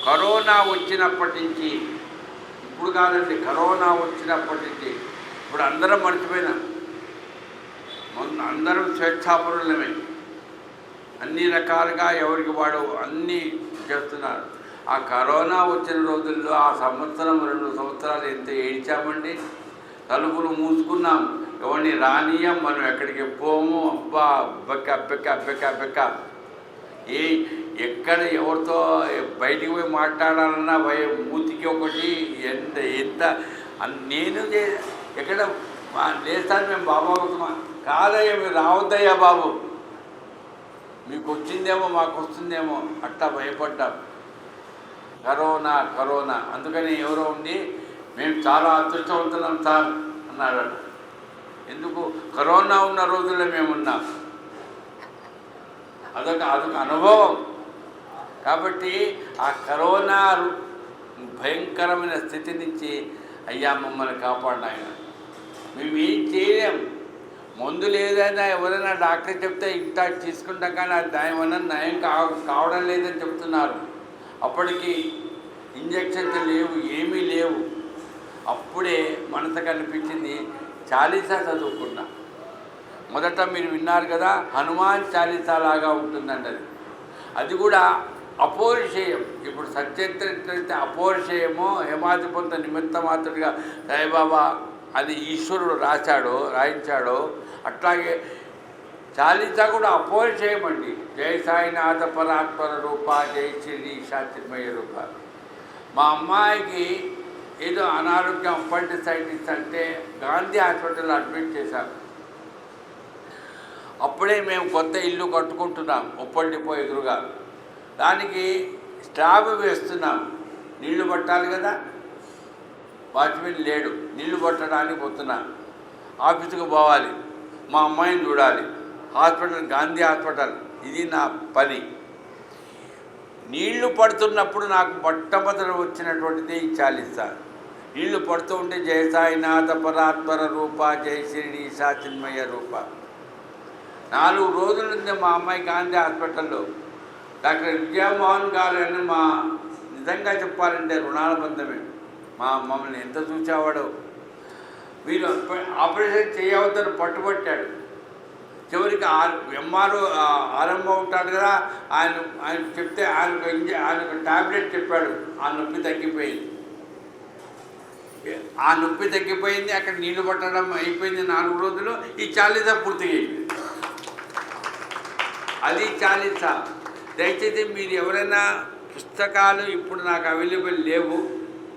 కరోనా వచ్చినప్పటి నుంచి, ఇప్పుడు కాదండి, కరోనా వచ్చినప్పటి నుంచి ఇప్పుడు అందరం మర్చిపోయినాం. అందరం స్వేచ్ఛాపరులమే, అన్ని రకాలుగా ఎవరికి వాడు అన్నీ చేస్తున్నారు. ఆ కరోనా వచ్చిన రోజుల్లో ఆ సంవత్సరం 2 సంవత్సరాలు ఎంత ఏడ్చామండి. తలుపులు మూసుకున్నాం, ఎవరిని రానియం, మనం ఎక్కడికి పోము. అబ్బా బెక్క ఎక్కడ ఎవరితో బయటికి పోయి మాట్లాడాలన్నా భయం, మూతికి ఒకటి ఎంత నేను ఎక్కడ లేస్తాను మేము బాబా కాదయ్యా మీరు రావద్దయ్యా బాబు, మీకు వచ్చిందేమో మాకు వస్తుందేమో అట్టా భయపడ్డాం. కరోనా అందుకని ఎవరో ఉండి మేము చాలా అదృష్టవంతులం సార్ అన్నాడు. ఎందుకు? కరోనా ఉన్న రోజుల్లో మేమున్నాం. అదొక అనుభవం. కాబట్టి ఆ కరోనా భయంకరమైన స్థితి నుంచి అయ్యా మమ్మల్ని కాపాడిన ఆయన. మేమేం చేయలేం. మందులు ఏదైనా ఎవరైనా డాక్టర్ చెప్తే ఇంత తీసుకుంటాం, కానీ అది దానివల్ల నయం కావడం లేదని చెప్తున్నారు. అప్పటికి ఇంజక్షన్స్ లేవు, ఏమీ లేవు. అప్పుడే మనసుకు అనిపించింది చాలీసా చదువుకున్నా. మొదట మీరు విన్నారు కదా, హనుమాన్ చాలీసా లాగా ఉంటుందండి. అది కూడా అపౌరుషేయం. ఇప్పుడు సత్యంత్రైతే అపౌరుషేయమో హేమాధిపంత నిమిత్త మాత్రుడిగా సాయిబాబా అది ఈశ్వరుడు రాయించాడో అట్లాగే చాలీసా కూడా అపౌరుషేయం అండి. జయ సాయినాథ పరాత్పర రూప, జయ శ్రీ శాంతిమయ రూప. మా అమ్మాయికి ఏదో అనారోగ్యం అపెండిసైటిస్ అంటే గాంధీ హాస్పిటల్లో అడ్మిట్ చేశారు. అప్పుడే మేము కొత్త ఇల్లు కట్టుకుంటున్నాం ఉప్పల్ డిపో ఎదురుగా. దానికి స్లాబ్ వేస్తున్నాం, నీళ్లు పట్టాలి కదా, వాచ్మెన్ లేడు, నీళ్లు పట్టడానికి పోతున్నా. ఆఫీసుకు పోవాలి, మా అమ్మాయిని చూడాలి, హాస్పిటల్ గాంధీ హాస్పిటల్, ఇది నా పని. నీళ్లు పడుతున్నప్పుడు నాకు మొట్టమొదటి వచ్చినటువంటిది ఈ చాలీసా. నీళ్లు పడుతూ ఉంటే జయ సాయినాథ పరాత్పర రూప, జయ శ్రీ చిన్మయ రూప. 4 రోజుల నుంచి మా అమ్మాయి గాంధీ హాస్పిటల్లో డాక్టర్ విజయమోహన్ గారు అని మా నిజంగా చెప్పాలంటే రుణాల బంధమే. మమ్మల్ని ఎంత చూసేవాడో. వీరు ఆపరేషన్ చేయవద్దని పట్టుబట్టాడు. చివరికి ఎంఆర్ఓ ఆరంభం ఉంటాడు కదా, ఆయన చెప్తే ఆయనకు టాబ్లెట్ చెప్పాడు. ఆ నొప్పి తగ్గిపోయింది. అక్కడ నీళ్లు పట్టడం అయిపోయింది. 4 రోజులు ఈ చాలీసా పూర్తిగా అయిపోయింది. అది చాలీసా. దయచేసి మీరు ఎవరైనా పుస్తకాలు ఇప్పుడు నాకు అవైలబుల్ లేవు,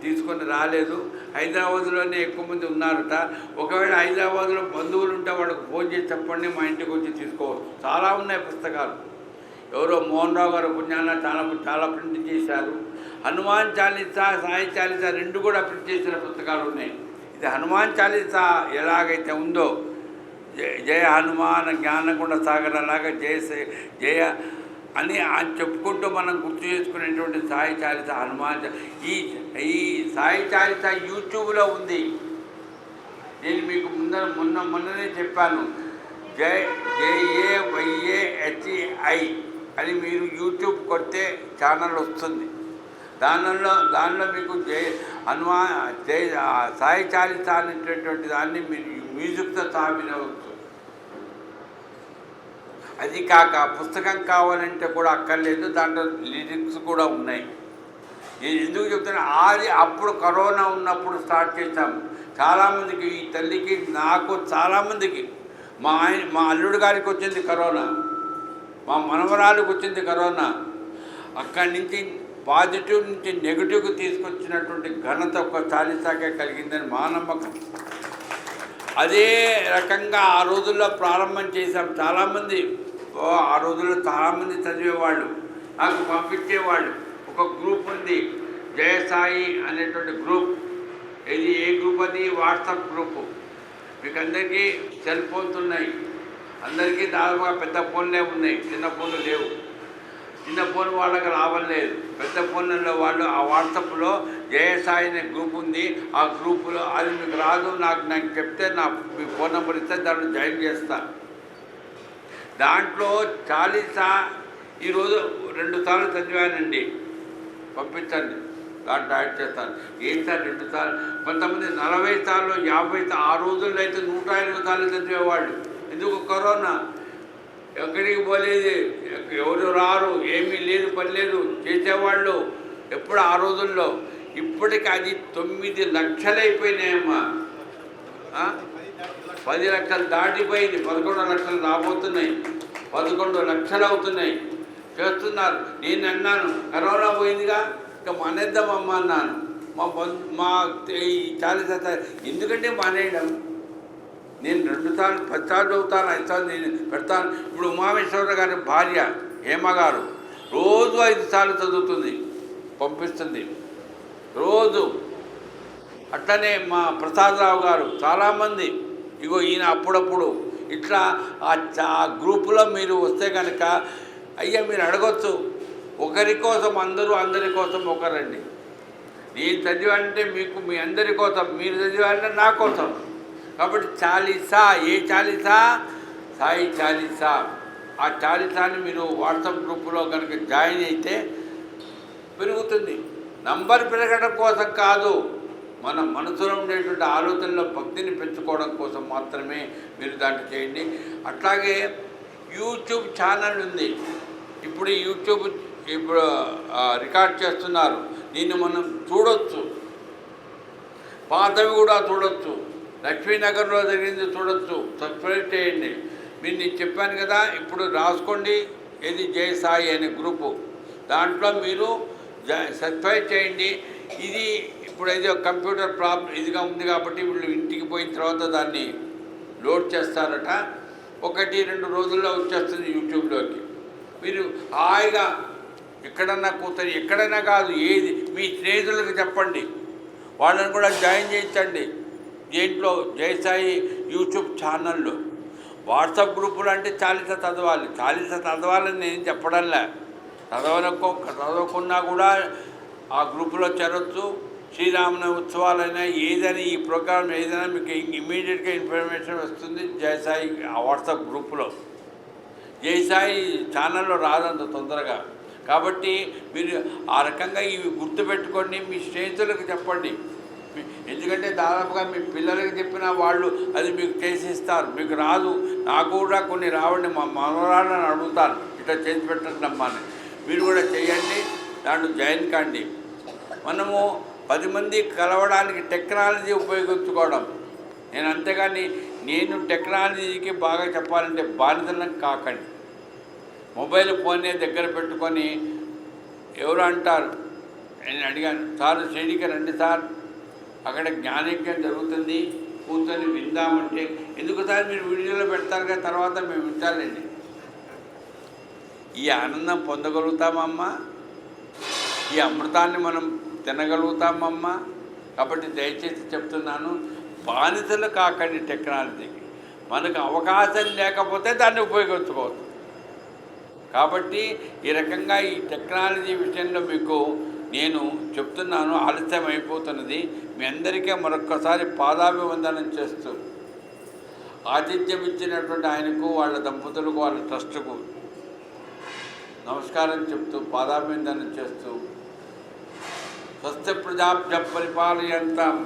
తీసుకొని రాలేదు. హైదరాబాద్లోనే ఎక్కువ మంది ఉన్నారట. ఒకవేళ హైదరాబాద్లో బంధువులు ఉంటే వాళ్ళకి ఫోన్ చేసి చెప్పండి, మా ఇంటికి వచ్చి తీసుకోవచ్చు. చాలా ఉన్నాయి పుస్తకాలు. ఎవరో మోహన్ రావు గారు పుణ్యాన చాలా ప్రింట్ చేశారు. హనుమాన్ చాలీసా, సాయి చాలీసా 2 కూడా ప్రింట్ చేసిన పుస్తకాలు ఉన్నాయి. ఇది హనుమాన్ చాలీసా ఎలాగైతే ఉందో, జయ హనుమాన్ జ్ఞానగుణ సాగర్ అలాగా జయ అని చెప్పుకుంటూ మనం గుర్తు చేసుకునేటువంటి సాయి చాలీసా హనుమాన్. ఈ సాయి చాలీసా యూట్యూబ్లో ఉంది. నేను మీకు మొన్ననే చెప్పాను. JAYAHI అని మీరు యూట్యూబ్ కొడితే ఛానల్ వస్తుంది. దానిలో మీకు సాయి చాలీసా అనేటటువంటి దాన్ని మీరు మ్యూజిక్తో సహా వినవచ్చు. అది కాక పుస్తకం కావాలంటే కూడా అక్కర్లేదు, దాంట్లో లిరిక్స్ కూడా ఉన్నాయి. నేను ఎందుకు చెప్తున్నా, అప్పుడు కరోనా ఉన్నప్పుడు స్టార్ట్ చేశాం. చాలామందికి, ఈ తల్లికి, నాకు చాలామందికి, మా అల్లుడు గారికి వచ్చింది కరోనా, మా మనవరాలకు వచ్చింది కరోనా. అక్కడి నుంచి పాజిటివ్ నుంచి నెగిటివ్కి తీసుకొచ్చినటువంటి ఘనత ఒక చాలీసాకే కలిగిందని మా నమ్మకం. అదే రకంగా ఆ రోజుల్లో ప్రారంభం చేశాం. చాలామంది ఆ రోజుల్లో చాలామంది చదివేవాళ్ళు, నాకు పంపించేవాళ్ళు. ఒక గ్రూప్ ఉంది, జయసాయి అనేటువంటి గ్రూప్. ఇది ఏ గ్రూప్? అది వాట్సాప్ గ్రూపు. మీకు అందరికీ సెల్ ఫోన్స్ ఉన్నాయి, అందరికీ దాదాపుగా పెద్ద ఫోన్లే ఉన్నాయి, చిన్న ఫోన్లు లేవు. చిన్న ఫోన్ వాళ్ళకి లాభం లేదు. పెద్ద ఫోన్లలో వాళ్ళు ఆ వాట్సాప్లో జయసాయి అనే గ్రూప్ ఉంది. ఆ గ్రూపులో అది మీకు రాదు, నాకు చెప్తే మీ ఫోన్ నెంబర్ ఇస్తే దాంట్లో జాయిన్ చేస్తాను. దాంట్లో చాలీసా ఈరోజు 2 సార్లు చదివానండి, పంపించండి, దాంట్లో యాడ్ చేస్తాను. ఏం సార్ 2 సార్లు? కొంతమంది 40 సార్లు 50 ఆ రోజుల్లో అయితే 120 సార్లు చదివేవాళ్ళు. ఎందుకు కరోనా ఎక్కడికి పోలేదు, ఎవరు రారు, ఏమీ లేదు, పని లేదు, చేసేవాళ్ళు ఎప్పుడు ఆ రోజుల్లో. ఇప్పటికి అది 9 లక్షలు అయిపోయినాయమ్మా. 10 లక్షలు దాటిపోయింది, 11 లక్షలు రాబోతున్నాయి, 11 లక్షలు అవుతున్నాయి, చేస్తున్నారు. నేను అన్నాను కరోనా పోయిందిగా ఇక మానేద్దామమ్మా అన్నాను. మా ఈ చాలీసా ఎందుకంటే మానేయడం, నేను 2 సార్లు 10 సార్లు చదువుతాను, 5 సార్లు నేను పెడతాను. ఇప్పుడు ఉమామేశ్వర గారి భార్య హేమ గారు రోజు 5 సార్లు చదువుతుంది, పంపిస్తుంది రోజు. అట్లనే మా ప్రసాదరావు గారు, చాలామంది ఇగో ఈయన అప్పుడప్పుడు ఇట్లా ఆ గ్రూపులో మీరు వస్తే కనుక అయ్యా మీరు అడగొచ్చు, ఒకరి కోసం అందరూ, అందరి కోసం ఒకరండి. నేను చదివానంటే మీకు మీ అందరి కోసం, మీరు చదివారంటే నా కోసం. కాబట్టి చాలీసా, ఏ చాలీసా? సాయి చాలీసా. ఆ చాలీసాని మీరు వాట్సాప్ గ్రూపులో కనుక జాయిన్ అయితే పెరుగుతుంది. నంబర్ పెరగడం కోసం కాదు, మన మనసులో ఉండేటువంటి ఆలోచనలో భక్తిని పెంచుకోవడం కోసం మాత్రమే మీరు దాన్ని చేయండి. అట్లాగే యూట్యూబ్ ఛానల్ ఉంది. ఇప్పుడు యూట్యూబ్ ఇప్పుడు రికార్డ్ చేస్తున్నారు, దీన్ని మనం చూడొచ్చు, పాతవి కూడా చూడొచ్చు, లక్ష్మీనగర్లో జరిగింది చూడొచ్చు. సబ్స్క్రైబ్ చేయండి. మీరు నేను చెప్పాను కదా, ఇప్పుడు రాసుకోండి, ఇది జై సాయి అనే గ్రూపు, దాంట్లో మీరు సబ్స్క్రైబ్ చేయండి. ఇది ఇప్పుడు ఏదో కంప్యూటర్ ప్రాబ్లం ఇదిగా ఉంది కాబట్టి వీళ్ళు ఇంటికి పోయిన తర్వాత దాన్ని లోడ్ చేస్తారట. 1-2 రోజుల్లో వచ్చేస్తుంది యూట్యూబ్లోకి. మీరు హాయిగా ఎక్కడన్నా కూర్చొని, ఎక్కడైనా కాదు, ఏది మీ స్నేహితులకు చెప్పండి, వాళ్ళని కూడా జాయిన్ చేయించండి దేంట్లో, జై సాయి యూట్యూబ్ ఛానల్లో. వాట్సాప్ గ్రూపులు అంటే చాలీసా చదవాలి, చాలీసా చదవాలని నేను చెప్పడంలే, చదవకున్నా కూడా ఆ గ్రూపులో చేరొచ్చు. శ్రీరామనవమి ఉత్సవాలైనా ఏదైనా, ఈ ప్రోగ్రాం ఏదైనా మీకు ఇమీడియట్గా ఇన్ఫర్మేషన్ వస్తుంది జై సాయి ఆ వాట్సాప్ గ్రూపులో. జై సాయి ఛానల్లో రాదంత తొందరగా. కాబట్టి మీరు ఆ రకంగా ఇవి గుర్తుపెట్టుకోండి, మీ స్నేహితులకు చెప్పండి. ఎందుకంటే దాదాపుగా మీ పిల్లలకి చెప్పినా వాళ్ళు అది మీకు చేసిస్తారు. మీకు రాదు, నాకు కూడా కొన్ని రావండి, మా మనవరాళ్ళని అడుగుతాను ఇట్లా చేసి పెట్టండమ్మా అని. మీరు కూడా చేయండి, దాంట్లో జాయిన్ కాండి. మనము 10 మంది కలవడానికి టెక్నాలజీ ఉపయోగించుకోవడం. నేను అంతేగాని నేను టెక్నాలజీకి బాగా చెప్పాలంటే బానిసలను కాకండి. మొబైల్ ఫోన్నే దగ్గర పెట్టుకొని ఎవరు అంటారు, నేను అడిగాను, సార్ షిరిడీకి రండి సార్, అక్కడ జ్ఞానయజ్ఞం జరుగుతుంది, కూర్చొని విందామంటే, ఎందుకు సార్ మీరు వీడియోలో పెడతారు కదా, తర్వాత మేము వింటానండి. ఈ ఆనందం పొందగలుగుతామమ్మా, ఈ అమృతాన్ని మనం తినగలుగుతామమ్మా. కాబట్టి దయచేసి చెప్తున్నాను, బానిసలు కాకండి టెక్నాలజీకి. మనకు అవకాశం లేకపోతే దాన్ని ఉపయోగించుకోవచ్చు. కాబట్టి ఈ రకంగా ఈ టెక్నాలజీ విషయంలో మీకు నేను చెప్తున్నాను, ఆలస్యం అయిపోతున్నది. మీ అందరికీ మరొక్కసారి పాదాభివందనం చేస్తూ, ఆతిథ్యం ఇచ్చినటువంటి ఆయనకు, వాళ్ళ దంపతులకు, వాళ్ళ ట్రస్టుకు నమస్కారం చెప్తూ, పాదాభివందనం చేస్తూ, స్వస్థ ప్రజాభ్య పరిపాలయంతాం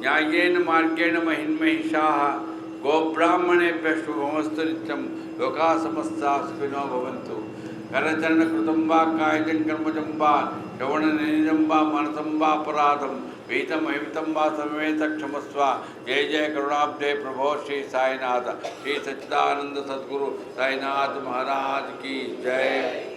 న్యాయేన మార్గేణ మహిన్మహిషాః గోబ్రాహ్మణేభ్య శుభమస్తు నిత్యం లోకా సమస్తా సుఖినో భవంతు. కరచరణ కృతం వా కాయజం కర్మజం వా శ్రవణ నిజం వా మనసం వా అపరాధం విహితం అహితం వా సమవేత క్షమస్వ. జయ జయ కరుణాబ్దే ప్రభో శ్రీ సాయినాథ శ్రీ సచ్చిదానంద సద్గురు సాయినాథ్ మహారాజ్ की जय.